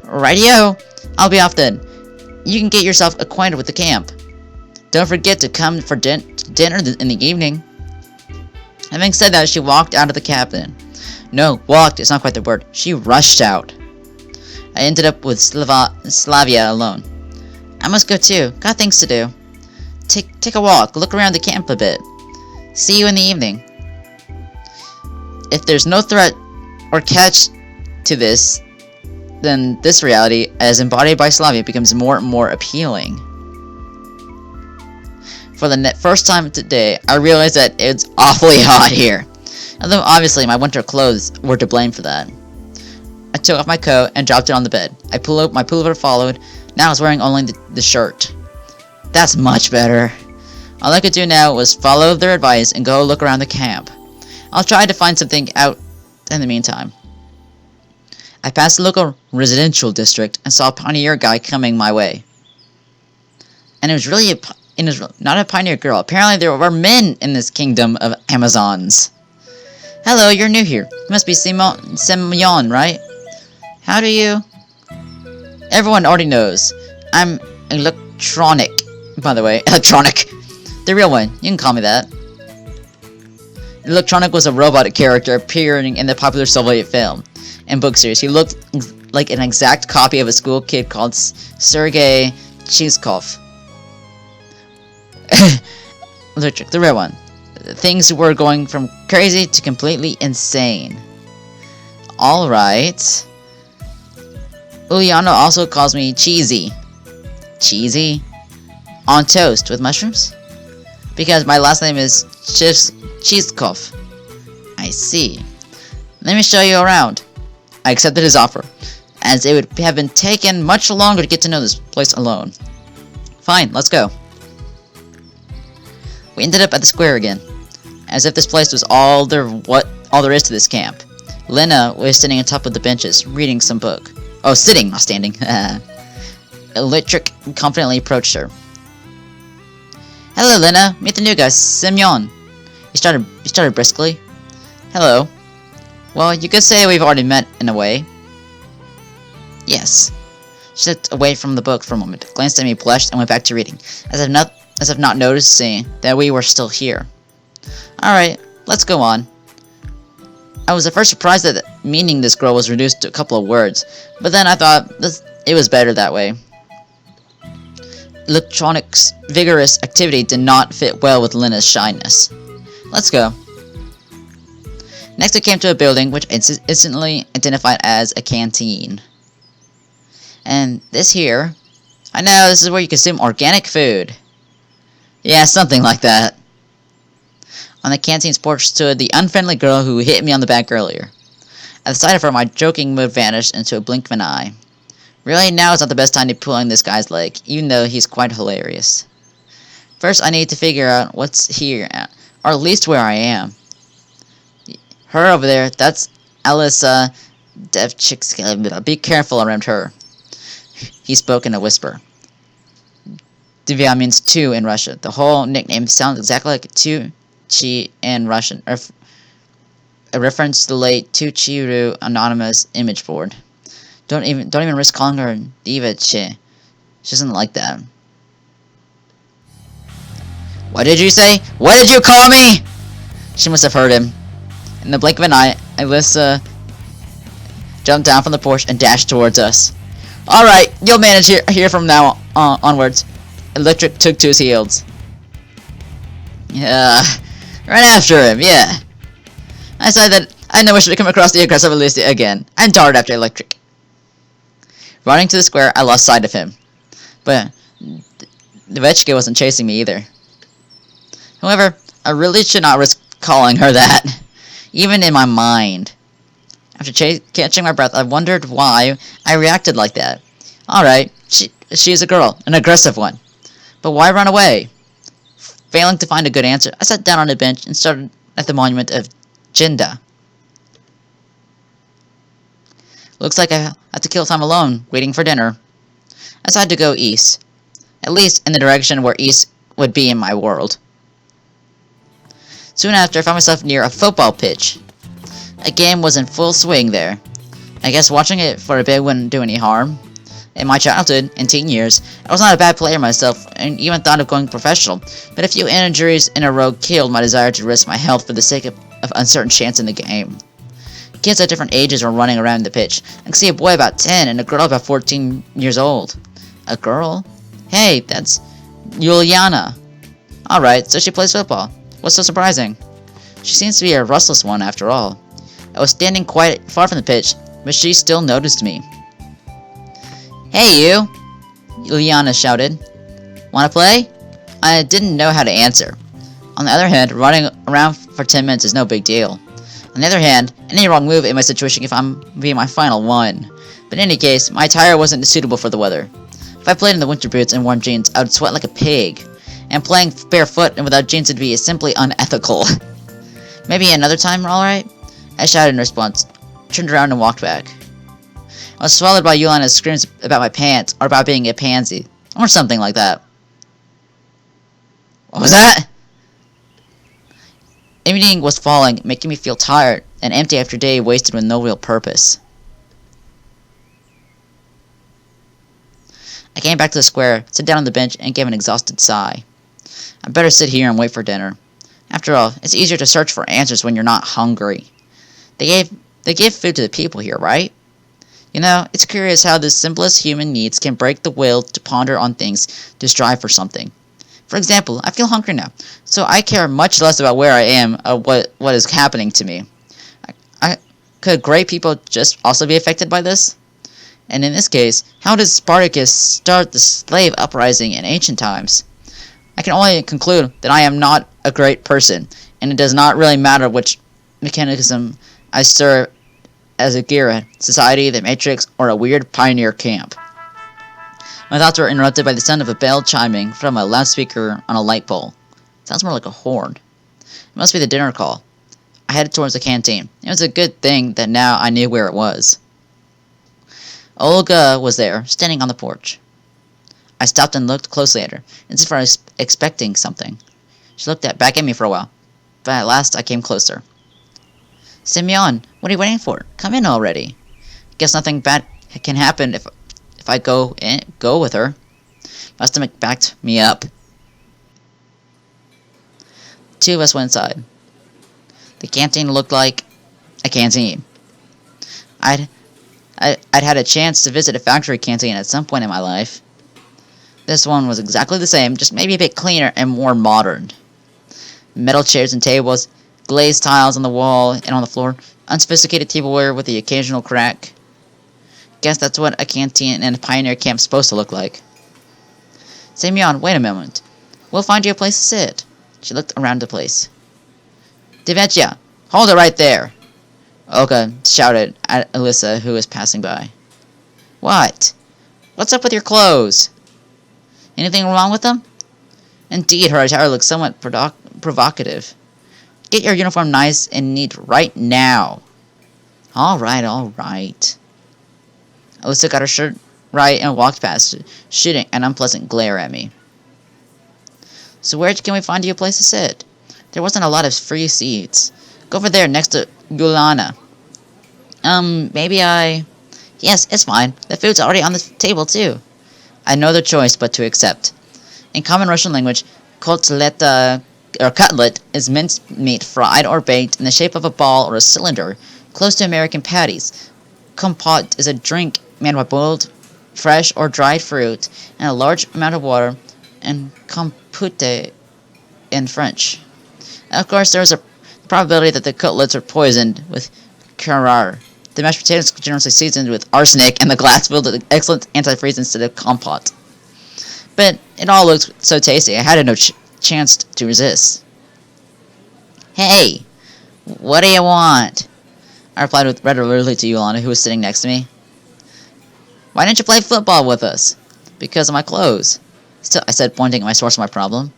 Rightio, I'll be off then. You can get yourself acquainted with the camp. Don't forget to come for dinner in the evening. Having said that, she walked out of the cabin. No, walked is not quite the word. She rushed out. I ended up with Slavia alone. I must go too. Got things to do. Take a walk. Look around the camp a bit. See you in the evening. If there's no threat or catch to this, then this reality, as embodied by Slavia, becomes more and more appealing. For the first time today, I realized that it's awfully hot here. Although obviously my winter clothes were to blame for that. I took off my coat and dropped it on the bed. My pullover followed. Now I was wearing only the shirt. That's much better. All I could do now was follow their advice and go look around the camp. I'll try to find something out in the meantime. I passed the local residential district and saw a pioneer guy coming my way. And it was really not a pioneer girl. Apparently there were men in this kingdom of Amazons. Hello, you're new here. You must be Semyon, right? How do you... Everyone already knows. I'm electronic. By the way, electronic. The real one. You can call me that. Electronic was a robotic character appearing in the popular Soviet film and book series. He looked like an exact copy of a school kid called Sergei Chizkov. The real one. Things were going from crazy to completely insane. Alright. Uliana also calls me Cheesy. Cheesy? On toast with mushrooms? Because my last name is Chizkov. I see. Let me show you around. I accepted his offer, as it would have been taken much longer to get to know this place alone. Fine, let's go. We ended up at the square again, as if this place was all there is to this camp. Lena was sitting on top of the benches, reading some book. Oh, sitting, not standing. Electric confidently approached her. Hello, Lena. Meet the new guy, Semyon. He started briskly. Hello. Well, you could say we've already met in a way. Yes. She stepped away from the book for a moment, glanced at me, blushed, and went back to reading, as if not noticing that we were still here. Alright, let's go on. I was at first surprised that meeting this girl was reduced to a couple of words, but then I thought it was better that way. Electronic's vigorous activity did not fit well with Lena's shyness. Let's go. Next, I came to a building which instantly identified as a canteen. And this here, I know this is where you consume organic food. Yeah, something like that. On the canteen's porch stood the unfriendly girl who hit me on the back earlier. At the sight of her, my joking mood vanished into a blink of an eye. Really, now is not the best time to be pulling this guy's leg, even though he's quite hilarious. First, I need to figure out what's here, or at least where I am. Her over there, that's Alisa Devchikska. Be careful around her. He spoke in a whisper. Divya means two in Russia. The whole nickname sounds exactly like Tuchi in Russian, a reference to the late Tuchiru anonymous image board. Don't even risk calling her Diva Che. She doesn't like that. What did you say? What did you call me? She must have heard him. In the blink of an eye, Alyssa jumped down from the porch and dashed towards us. Alright, you'll manage here from now onwards. Electric took to his heels. Yeah, right after him, yeah. I said that I never should come across the aggressive Alyssa again. I'm tired after Electric. Running to the square, I lost sight of him. But the Vetchka wasn't chasing me either. However, I really should not risk calling her that, even in my mind. After catching my breath, I wondered why I reacted like that. Alright, she's a girl, an aggressive one. But why run away? Failing to find a good answer, I sat down on a bench and started at the monument of Jinda. Looks like I have to kill time alone, waiting for dinner. I decided to go east. At least in the direction where east would be in my world. Soon after, I found myself near a football pitch. A game was in full swing there. I guess watching it for a bit wouldn't do any harm. In my childhood, in teen years, I was not a bad player myself, and even thought of going professional, but a few injuries in a row killed my desire to risk my health for the sake of uncertain chance in the game. Kids at different ages were running around the pitch. I could see a boy about 10 and a girl about 14 years old. A girl? Hey, that's Juliana. Alright, so she plays football. What's so surprising? She seems to be a restless one after all. I was standing quite far from the pitch, but she still noticed me. Hey you! Juliana shouted. Wanna play? I didn't know how to answer. On the other hand, running around for 10 minutes is no big deal. On the other hand, any wrong move in my situation can be my final one. But in any case, my attire wasn't suitable for the weather. If I played in the winter boots and warm jeans, I would sweat like a pig. And playing barefoot and without jeans would be simply unethical. Maybe another time, alright? I shouted in response, turned around and walked back. I was swallowed by Yuliana's screams about my pants, or about being a pansy, or something like that. What was that? Evening was falling, making me feel tired and empty after a day wasted with no real purpose. I came back to the square, sat down on the bench, and gave an exhausted sigh. I better sit here and wait for dinner. After all, it's easier to search for answers when you're not hungry. They give food to the people here, right? You know, it's curious how the simplest human needs can break the will to ponder on things, to strive for something. For example, I feel hungry now, so I care much less about where I am or what is happening to me. Could great people just also be affected by this? And in this case, how does Spartacus start the slave uprising in ancient times? I can only conclude that I am not a great person, and it does not really matter which mechanism I serve as a Gira, society, the Matrix, or a weird pioneer camp. My thoughts were interrupted by the sound of a bell chiming from a loudspeaker on a light pole. It sounds more like a horn. It must be the dinner call. I headed towards the canteen. It was a good thing that now I knew where it was. Olga was there, standing on the porch. I stopped and looked closely at her, as if I was expecting something. She looked back at me for a while, but at last I came closer. Simeon, what are you waiting for? Come in already. Guess nothing bad can happen if I go with her. My stomach backed me up. The two of us went inside. The canteen looked like a canteen. I'd had a chance to visit a factory canteen at some point in my life. This one was exactly the same, just maybe a bit cleaner and more modern. Metal chairs and tables, glazed tiles on the wall and on the floor, unsophisticated tableware with the occasional crack. Guess that's what a canteen and a pioneer camp's supposed to look like. Simeon, wait a moment. We'll find you a place to sit. She looked around the place. Devetya, hold it right there. Olga shouted at Alyssa, who was passing by. What? What's up with your clothes? Anything wrong with them? Indeed, her attire looked somewhat provocative. Get your uniform nice and neat right now. Alright, alright. Alyssa got her shirt right and walked past, shooting an unpleasant glare at me. So where can we find you a place to sit? There wasn't a lot of free seats. Go over there next to Gulana. Yes, it's fine. The food's already on the table, too. I had no other choice but to accept. In common Russian language, cutlet is minced meat fried or baked in the shape of a ball or a cylinder, close to American patties. Compote is a drink made by boiled, fresh, or dried fruit and a large amount of water, and compote in French. And of course, there is a probability that the cutlets are poisoned with curare. The mashed potatoes are generously seasoned with arsenic, and the glass filled with excellent antifreeze instead of compote. But it all looked so tasty, I had no chance to resist. Hey, what do you want? I replied with rather rudely to Yolanda, who was sitting next to me. Why didn't you play football with us? Because of my clothes. Still, I said, pointing at my source of my problem.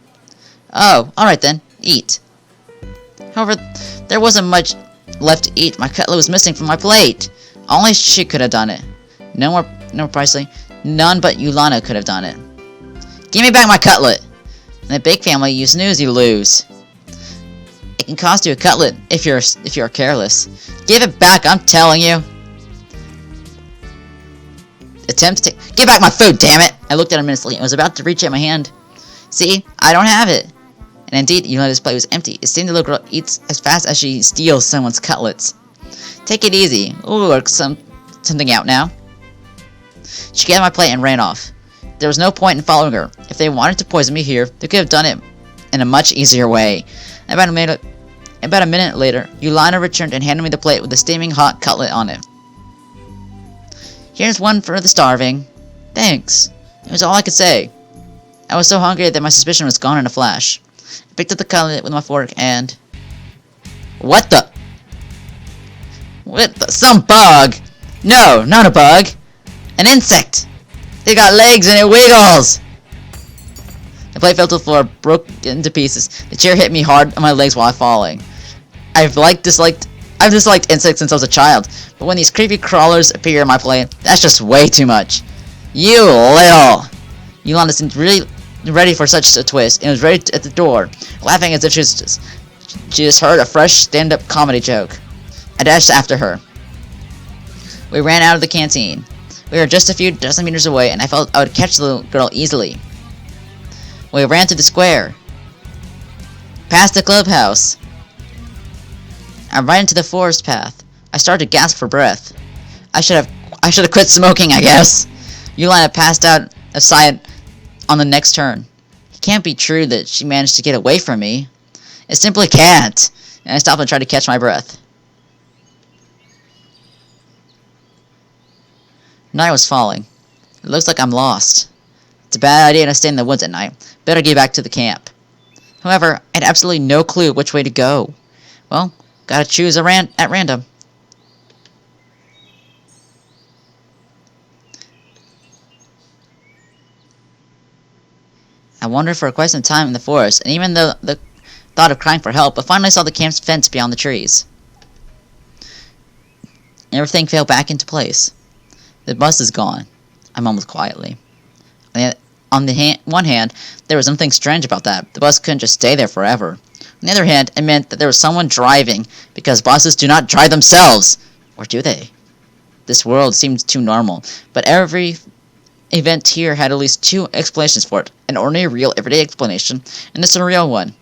Oh, alright then, eat. However, there wasn't much left to eat. My cutlet was missing from my plate. Only she could have done it. No more precisely, none but Yolanda could have done it. Give me back my cutlet! In the big family, you snooze, you lose. It can cost you a cutlet if you're careless. Give it back, I'm telling you. Attempt to give back my food, damn it! I looked at him innocently and was about to reach out my hand. See, I don't have it. And indeed, Yolanda's plate was empty. It seemed the little girl eats as fast as she steals someone's cutlets. Take it easy. We'll work something out now. She gathered my plate and ran off. There was no point in following her. If they wanted to poison me here, they could have done it in a much easier way. About a minute later, Yolanda returned and handed me the plate with the steaming hot cutlet on it. Here's one for the starving. Thanks. It was all I could say. I was so hungry that my suspicion was gone in a flash. I picked up the cutlet with my fork and... What the... Some bug! No, not a bug! An insect! It got legs and it wiggles! The plate fell to the floor, broke into pieces. The chair hit me hard on my legs while falling. I've disliked insects since I was a child, but when these creepy crawlers appear in my plate, that's just way too much. You little... Yolanda seemed really ready for such a twist, and was ready at the door, laughing as if she just heard a fresh stand-up comedy joke. I dashed after her. We ran out of the canteen. We were just a few dozen meters away, and I felt I would catch the little girl easily. We ran to the square. Past the clubhouse. And right into the forest path. I started to gasp for breath. I should have quit smoking, I guess. Yolanda passed out of sight on the next turn. It can't be true that she managed to get away from me. It simply can't. And I stopped and tried to catch my breath. Night was falling. It looks like I'm lost. It's a bad idea to stay in the woods at night. Better get back to the camp. However, I had absolutely no clue which way to go. Well, gotta choose at random. I wandered for quite some time in the forest, and even though the thought of crying for help, I finally saw the camp's fence beyond the trees. Everything fell back into place. The bus is gone, I mumbled quietly. On the one hand, there was something strange about that. The bus couldn't just stay there forever. On the other hand, it meant that there was someone driving, because buses do not drive themselves. Or do they? This world seemed too normal, but every event here had at least two explanations for it. An ordinary, real, everyday explanation, and a surreal one.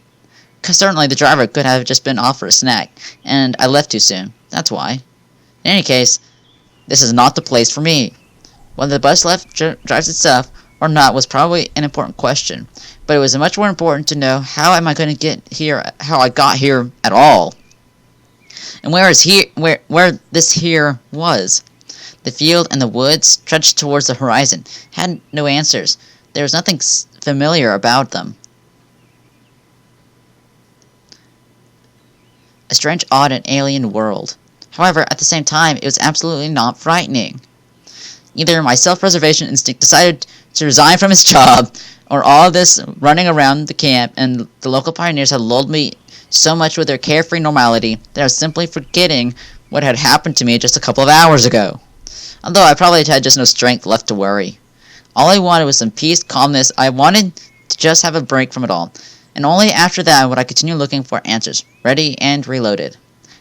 Because certainly the driver could have just been off for a snack, and I left too soon. That's why. In any case, this is not the place for me. Whether the bus drives itself or not was probably an important question, but it was much more important to know how am I going to get here, how I got here at all. And where this here was. The field and the woods stretched towards the horizon, had no answers. There was nothing familiar about them. A strange, odd, and alien world. However, at the same time, it was absolutely not frightening. Either my self-preservation instinct decided to resign from its job, or all this running around the camp and the local pioneers had lulled me so much with their carefree normality that I was simply forgetting what had happened to me just a couple of hours ago. Although I probably had just no strength left to worry. All I wanted was some peace, calmness. I wanted to just have a break from it all. And only after that would I continue looking for answers, ready and reloaded.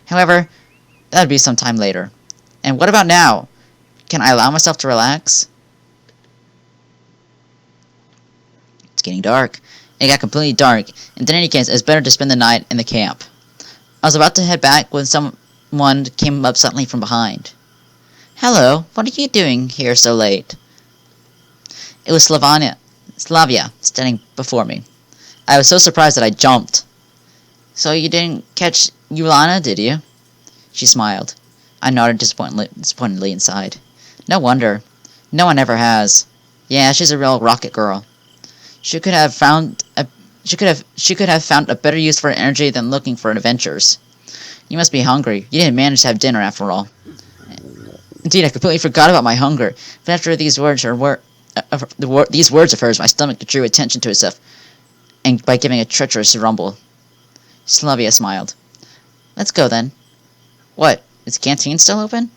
However, that would be some time later. And what about now? Can I allow myself to relax? It's getting dark. It got completely dark, and in any case, it was better to spend the night in the camp. I was about to head back when someone came up suddenly from behind. Hello, what are you doing here so late? It was Slavia, standing before me. I was so surprised that I jumped. So you didn't catch Yulana, did you? She smiled. I nodded disappointedly inside. No wonder. No one ever has. Yeah, she's a real rocket girl. She could have found a better use for her energy than looking for adventures. You must be hungry. You didn't manage to have dinner after all. Indeed, I completely forgot about my hunger. But after these words of hers, my stomach drew attention to itself, and by giving a treacherous rumble. Slavia smiled. Let's go then. What? Is the canteen still open?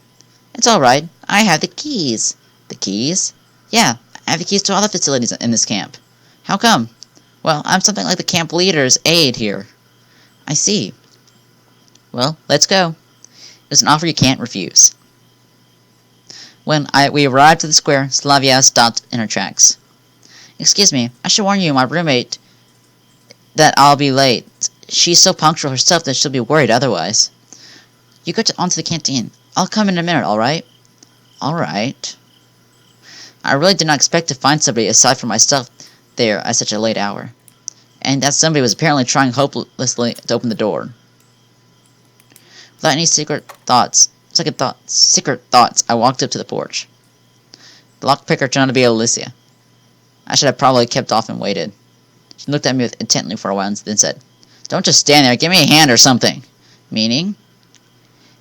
It's all right. I have the keys. The keys? Yeah, I have the keys to all the facilities in this camp. How come? Well, I'm something like the camp leader's aide here. I see. Well, let's go. It's an offer you can't refuse. When we arrived at the square, Slavia stopped in her tracks. Excuse me, I should warn you, my roommate, that I'll be late. She's so punctual herself that she'll be worried otherwise. You go onto the canteen. I'll come in a minute, alright? Alright. I really did not expect to find somebody aside from myself there at such a late hour. And that somebody was apparently trying hopelessly to open the door. Without any secret thoughts, I walked up to the porch. The lockpicker turned out to be Alicia. I should have probably kept off and waited. She looked at me intently for a while and then said, Don't just stand there, give me a hand or something. Meaning?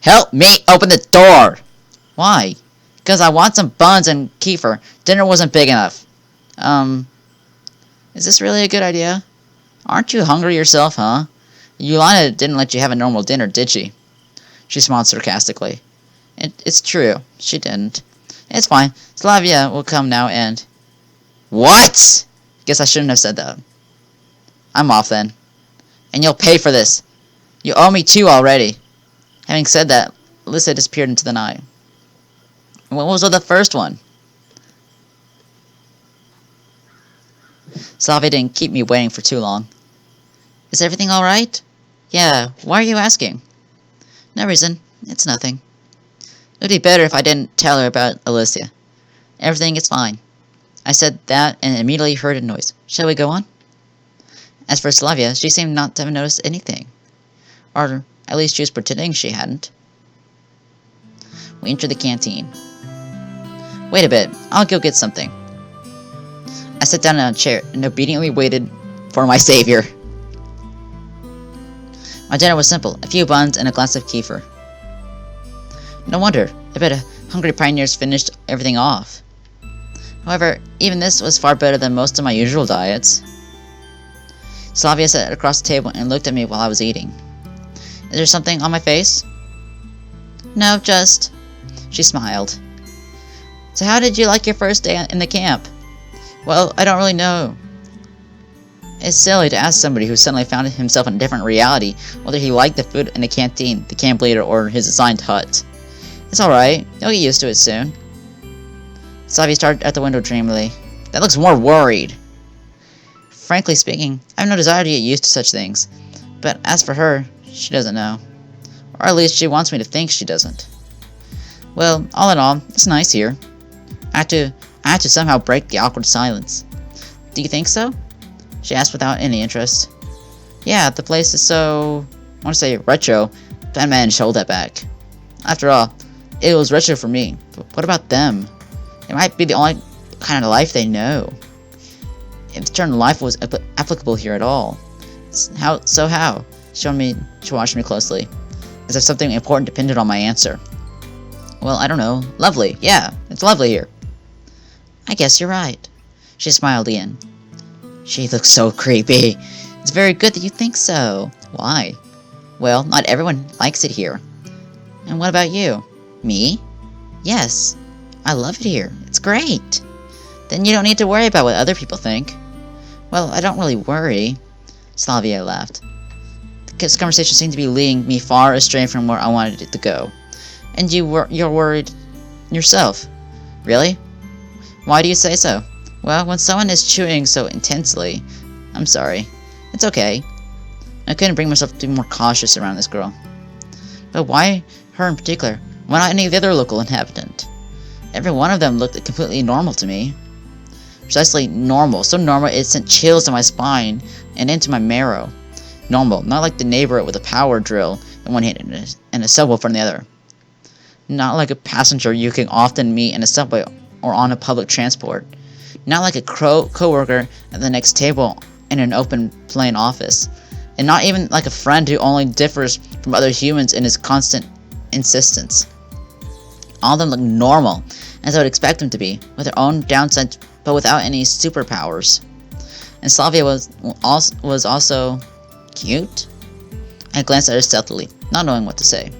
Help me open the door! Why? Because I want some buns and kefir. Dinner wasn't big enough. Is this really a good idea? Aren't you hungry yourself, huh? Yulana didn't let you have a normal dinner, did she? She smiled sarcastically. It's true. She didn't. It's fine. Slavia will come now and... What? Guess I shouldn't have said that. I'm off then. And you'll pay for this. You owe me 2 already. Having said that, Alyssa disappeared into the night. What was the first one? Slavia didn't keep me waiting for too long. Is everything alright? Yeah, why are you asking? No reason. It's nothing. It would be better if I didn't tell her about Alicia. Everything is fine. I said that and immediately heard a noise. Shall we go on? As for Slavia, she seemed not to have noticed anything. Or at least she was pretending she hadn't. We entered the canteen. Wait a bit. I'll go get something. I sat down in a chair and obediently waited for my savior. My dinner was simple, a few buns and a glass of kefir. No wonder, I bet hungry pioneers finished everything off. However, even this was far better than most of my usual diets. Slavia sat across the table and looked at me while I was eating. Is there something on my face? No, just... She smiled. So how did you like your first day in the camp? Well, I don't really know. It's silly to ask somebody who suddenly found himself in a different reality whether he liked the food in the canteen, the camp leader, or his assigned hut. It's alright. You'll get used to it soon. Slavia stared at the window dreamily. That looks more worried. Frankly speaking, I have no desire to get used to such things. But as for her, she doesn't know. Or at least she wants me to think she doesn't. Well, all in all, it's nice here. I had to somehow break the awkward silence. Do you think so? She asked without any interest. Yeah, the place is so... I want to say retro, but I managed to hold that back. After all, it was retro for me, but what about them? It might be the only kind of life they know. If the term life was applicable here at all. How? She watched me closely, as if something important depended on my answer. Well, I don't know. Lovely. Yeah, it's lovely here. I guess you're right. She smiled again. She looks so creepy. It's very good that you think so. Why? Well, not everyone likes it here. And what about you? Me? Yes. I love it here. It's great. Then you don't need to worry about what other people think. Well, I don't really worry. Slavia laughed. This conversation seemed to be leading me far astray from where I wanted it to go. And you're worried yourself. Really? Why do you say so? Well, when someone is chewing so intensely, I'm sorry. It's okay. I couldn't bring myself to be more cautious around this girl. But why her in particular? Why not any of the other local inhabitant? Every one of them looked completely normal to me. Precisely normal. So normal it sent chills down my spine and into my marrow. Normal, not like the neighbor with a power drill in one hand and a subwoofer in the other. Not like a passenger you can often meet in a subway or on a public transport. Not like a co-worker at the next table in an open plan office. And not even like a friend who only differs from other humans in his constant insistence. All of them look normal, as I would expect them to be, with their own downsides but without any superpowers. And Slavia was also cute? I glanced at her stealthily, not knowing what to say.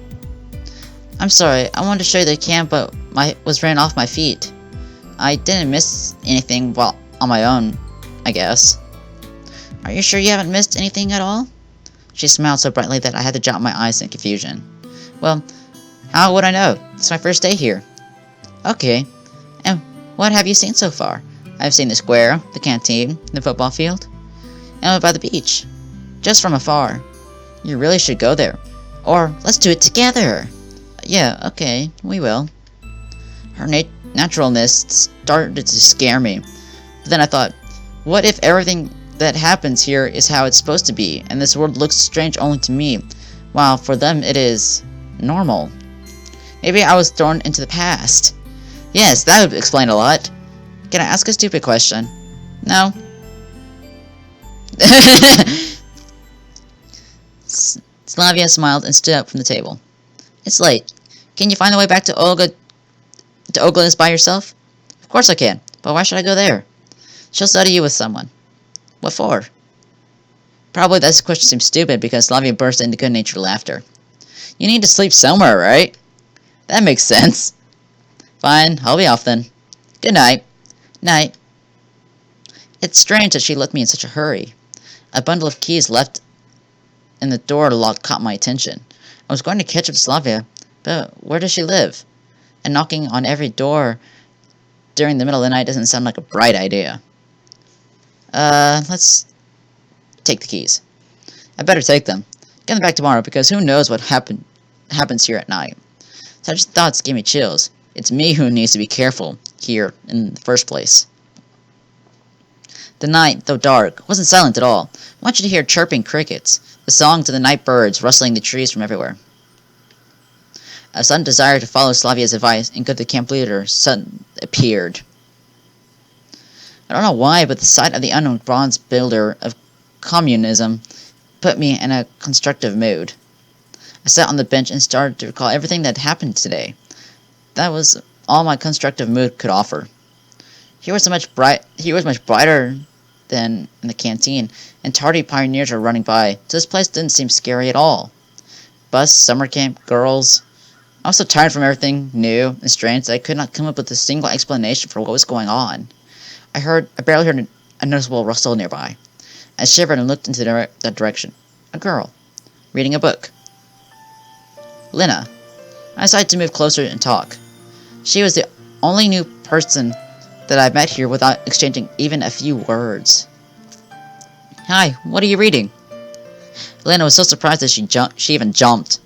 I'm sorry, I wanted to show you the camp, but was ran off my feet. I didn't miss anything while on my own, I guess. Are you sure you haven't missed anything at all? She smiled so brightly that I had to drop my eyes in confusion. Well, how would I know? It's my first day here. Okay, and what have you seen so far? I've seen the square, the canteen, the football field, and by the beach. Just from afar. You really should go there. Or, let's do it together! Yeah, okay, we will. Her naturalness started to scare me. But then I thought, what if everything that happens here is how it's supposed to be, and this world looks strange only to me, while for them it is normal? Maybe I was thrown into the past. Yes, that would explain a lot. Can I ask a stupid question? No. Slavia smiled and stood up from the table. It's late. Can you find a way back to Ogla's by yourself? Of course I can, but why should I go there? She'll study you with someone. What for? Probably this question seems stupid because Slavia burst into good-natured laughter. You need to sleep somewhere, right? That makes sense. Fine, I'll be off then. Good night. Night. It's strange that she left me in such a hurry. A bundle of keys left in the door lock caught my attention. I was going to catch up to Slavia, but where does she live? And knocking on every door during the middle of the night doesn't sound like a bright idea. Let's take the keys. I better take them. Get them back tomorrow because who knows what happens here at night. Such thoughts give me chills. It's me who needs to be careful here in the first place. The night, though dark, wasn't silent at all. I want you to hear chirping crickets, the songs of the night birds rustling the trees from everywhere. A sudden desire to follow Slavia's advice and go to the camp leader suddenly appeared. I don't know why, but the sight of the unknown bronze builder of communism put me in a constructive mood. I sat on the bench and started to recall everything that had happened today. That was all my constructive mood could offer. He was much brighter than in the canteen, and tardy pioneers were running by, so this place didn't seem scary at all. Bus, summer camp, girls. I was so tired from everything new and strange that I could not come up with a single explanation for what was going on. I barely heard a noticeable rustle nearby. I shivered and looked into that direction. A girl, reading a book. Lena. I decided to move closer and talk. She was the only new person that I met here without exchanging even a few words. Hi, what are you reading? Lena was so surprised that she even jumped.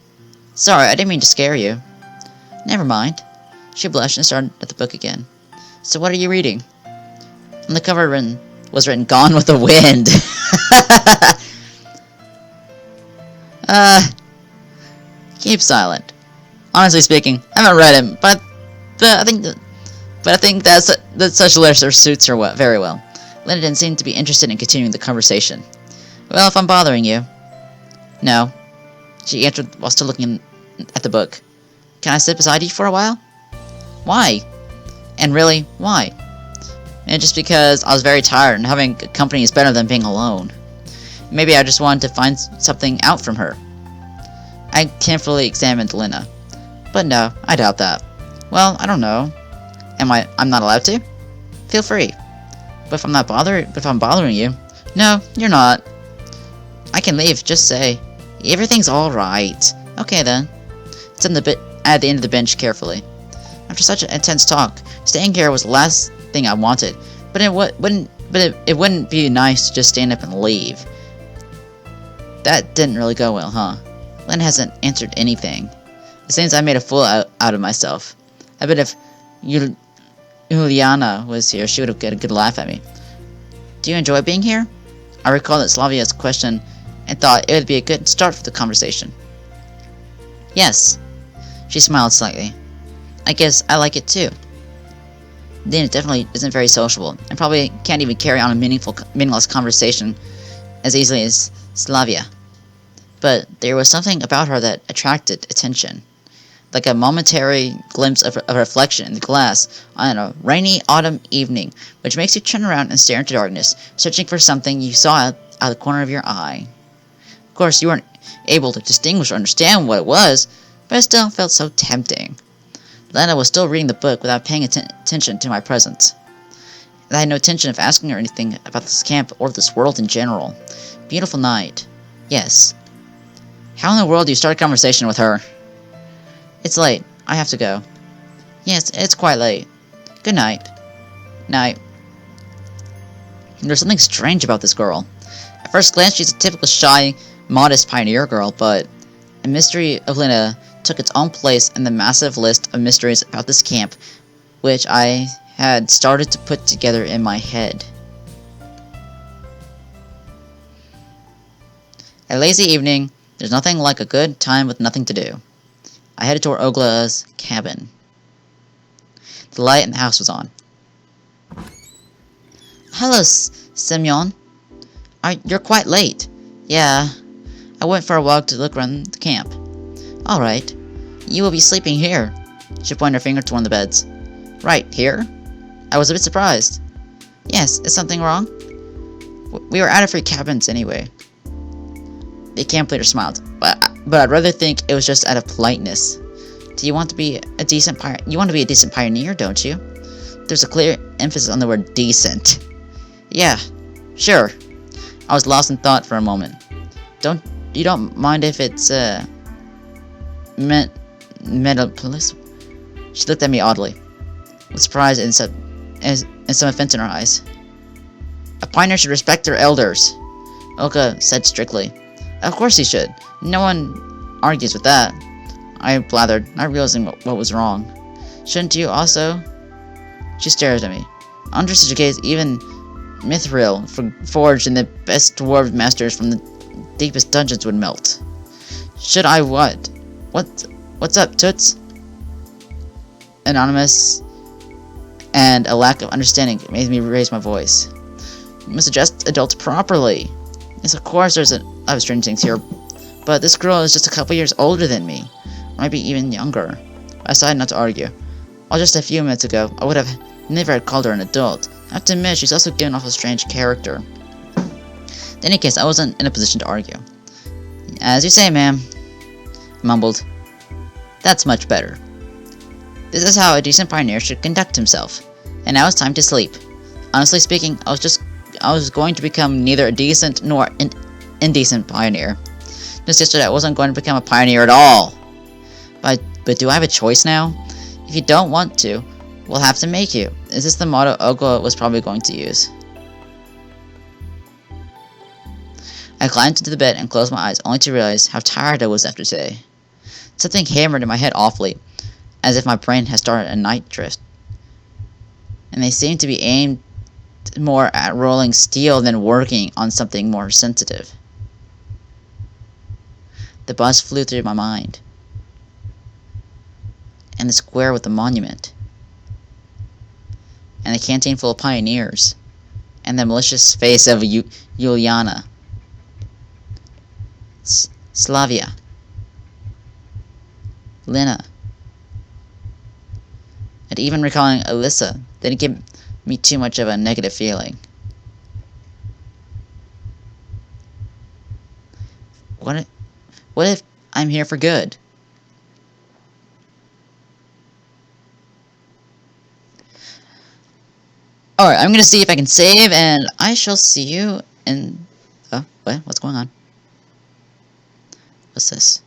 Sorry, I didn't mean to scare you. Never mind. She blushed and started at the book again. So what are you reading? On the cover was written, Gone with the Wind. Keep silent. Honestly speaking, I haven't read it, but I think that such literature suits her very well. Lena didn't seem to be interested in continuing the conversation. Well, if I'm bothering you. No. She answered while still looking at the book. Can I sit beside you for a while? Why? And really, why? And just because I was very tired and having company is better than being alone. Maybe I just wanted to find something out from her. I carefully examined Lena. But no, I doubt that. Well, I don't know. I'm not allowed to? Feel free. But if I'm bothering you, no, you're not. I can leave, just say. Everything's alright. Okay then. Sit at the end of the bench carefully. After such an intense talk, staying here was the last thing I wanted, but it wouldn't But it wouldn't be nice to just stand up and leave. That didn't really go well, huh? Lynn hasn't answered anything. It seems I made a fool out of myself. I bet if Juliana was here, she would have got a good laugh at me. Do you enjoy being here? I recalled that Slavia's question and thought it would be a good start for the conversation. Yes. She smiled slightly. I guess I like it too. Then it definitely isn't very sociable, and probably can't even carry on a meaningless conversation as easily as Slavia. But there was something about her that attracted attention, like a momentary glimpse of a reflection in the glass on a rainy autumn evening, which makes you turn around and stare into darkness, searching for something you saw out of the corner of your eye. Of course, you weren't able to distinguish or understand what it was, but it still felt so tempting. Lena was still reading the book without paying attention to my presence. And I had no intention of asking her anything about this camp or this world in general. Beautiful night. Yes. How in the world do you start a conversation with her? It's late. I have to go. Yes, it's quite late. Good night. Night. There's something strange about this girl. At first glance, she's a typical shy, modest pioneer girl, but a mystery of Lena took its own place in the massive list of mysteries about this camp, which I had started to put together in my head. A lazy evening, there's nothing like a good time with nothing to do. I headed toward Ogla's cabin. The light in the house was on. Hello, Semyon. You're quite late. Yeah, I went for a walk to look around the camp. Alright, you will be sleeping here. She pointed her finger to one of the beds. Right, here? I was a bit surprised. Yes, is something wrong? We were out of free cabins anyway. The camp leader smiled, but I'd rather think it was just out of politeness. Do you want to be a decent pioneer, don't you? There's a clear emphasis on the word decent. Yeah, sure. I was lost in thought for a moment. You don't mind if it's police? She looked at me oddly, with surprise and some offense in her eyes. A pioneer should respect their elders, Oka said strictly. Of course he should. No one argues with that. I blathered, not realizing what was wrong. Shouldn't you also? She stared at me. Under such a gaze, even mithril forged in the best dwarven masters from the deepest dungeons would melt. Should I what? What's up, Toots? Anonymous and a lack of understanding made me raise my voice. You must address adults properly. Yes, of course there's a lot of strange things here, but this girl is just a couple years older than me. Or maybe even younger. I decided not to argue. While just a few minutes ago, I would have never called her an adult. I have to admit, she's also given off a strange character. In any case, I wasn't in a position to argue. As you say, ma'am, I mumbled. That's much better. This is how a decent pioneer should conduct himself. And now it's time to sleep. Honestly speaking, I was going to become neither a decent nor an indecent pioneer. Just yesterday, I wasn't going to become a pioneer at all. But do I have a choice now? If you don't want to, we'll have to make you. Is this the motto Ogla was probably going to use? I climbed into the bed and closed my eyes, only to realize how tired I was after today. Something hammered in my head awfully, as if my brain had started a night drift. And they seemed to be aimed more at rolling steel than working on something more sensitive. The bus flew through my mind. And the square with the monument. And the canteen full of pioneers. And the malicious face of Juliana. Slavia. Lena. And even recalling Alyssa didn't give me too much of a negative feeling. What if I'm here for good? Alright, I'm gonna see if I can save, and I shall see you in... Oh, what? What's going on? What's this?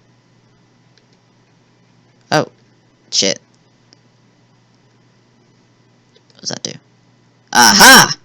Oh, shit. What does that do? Aha!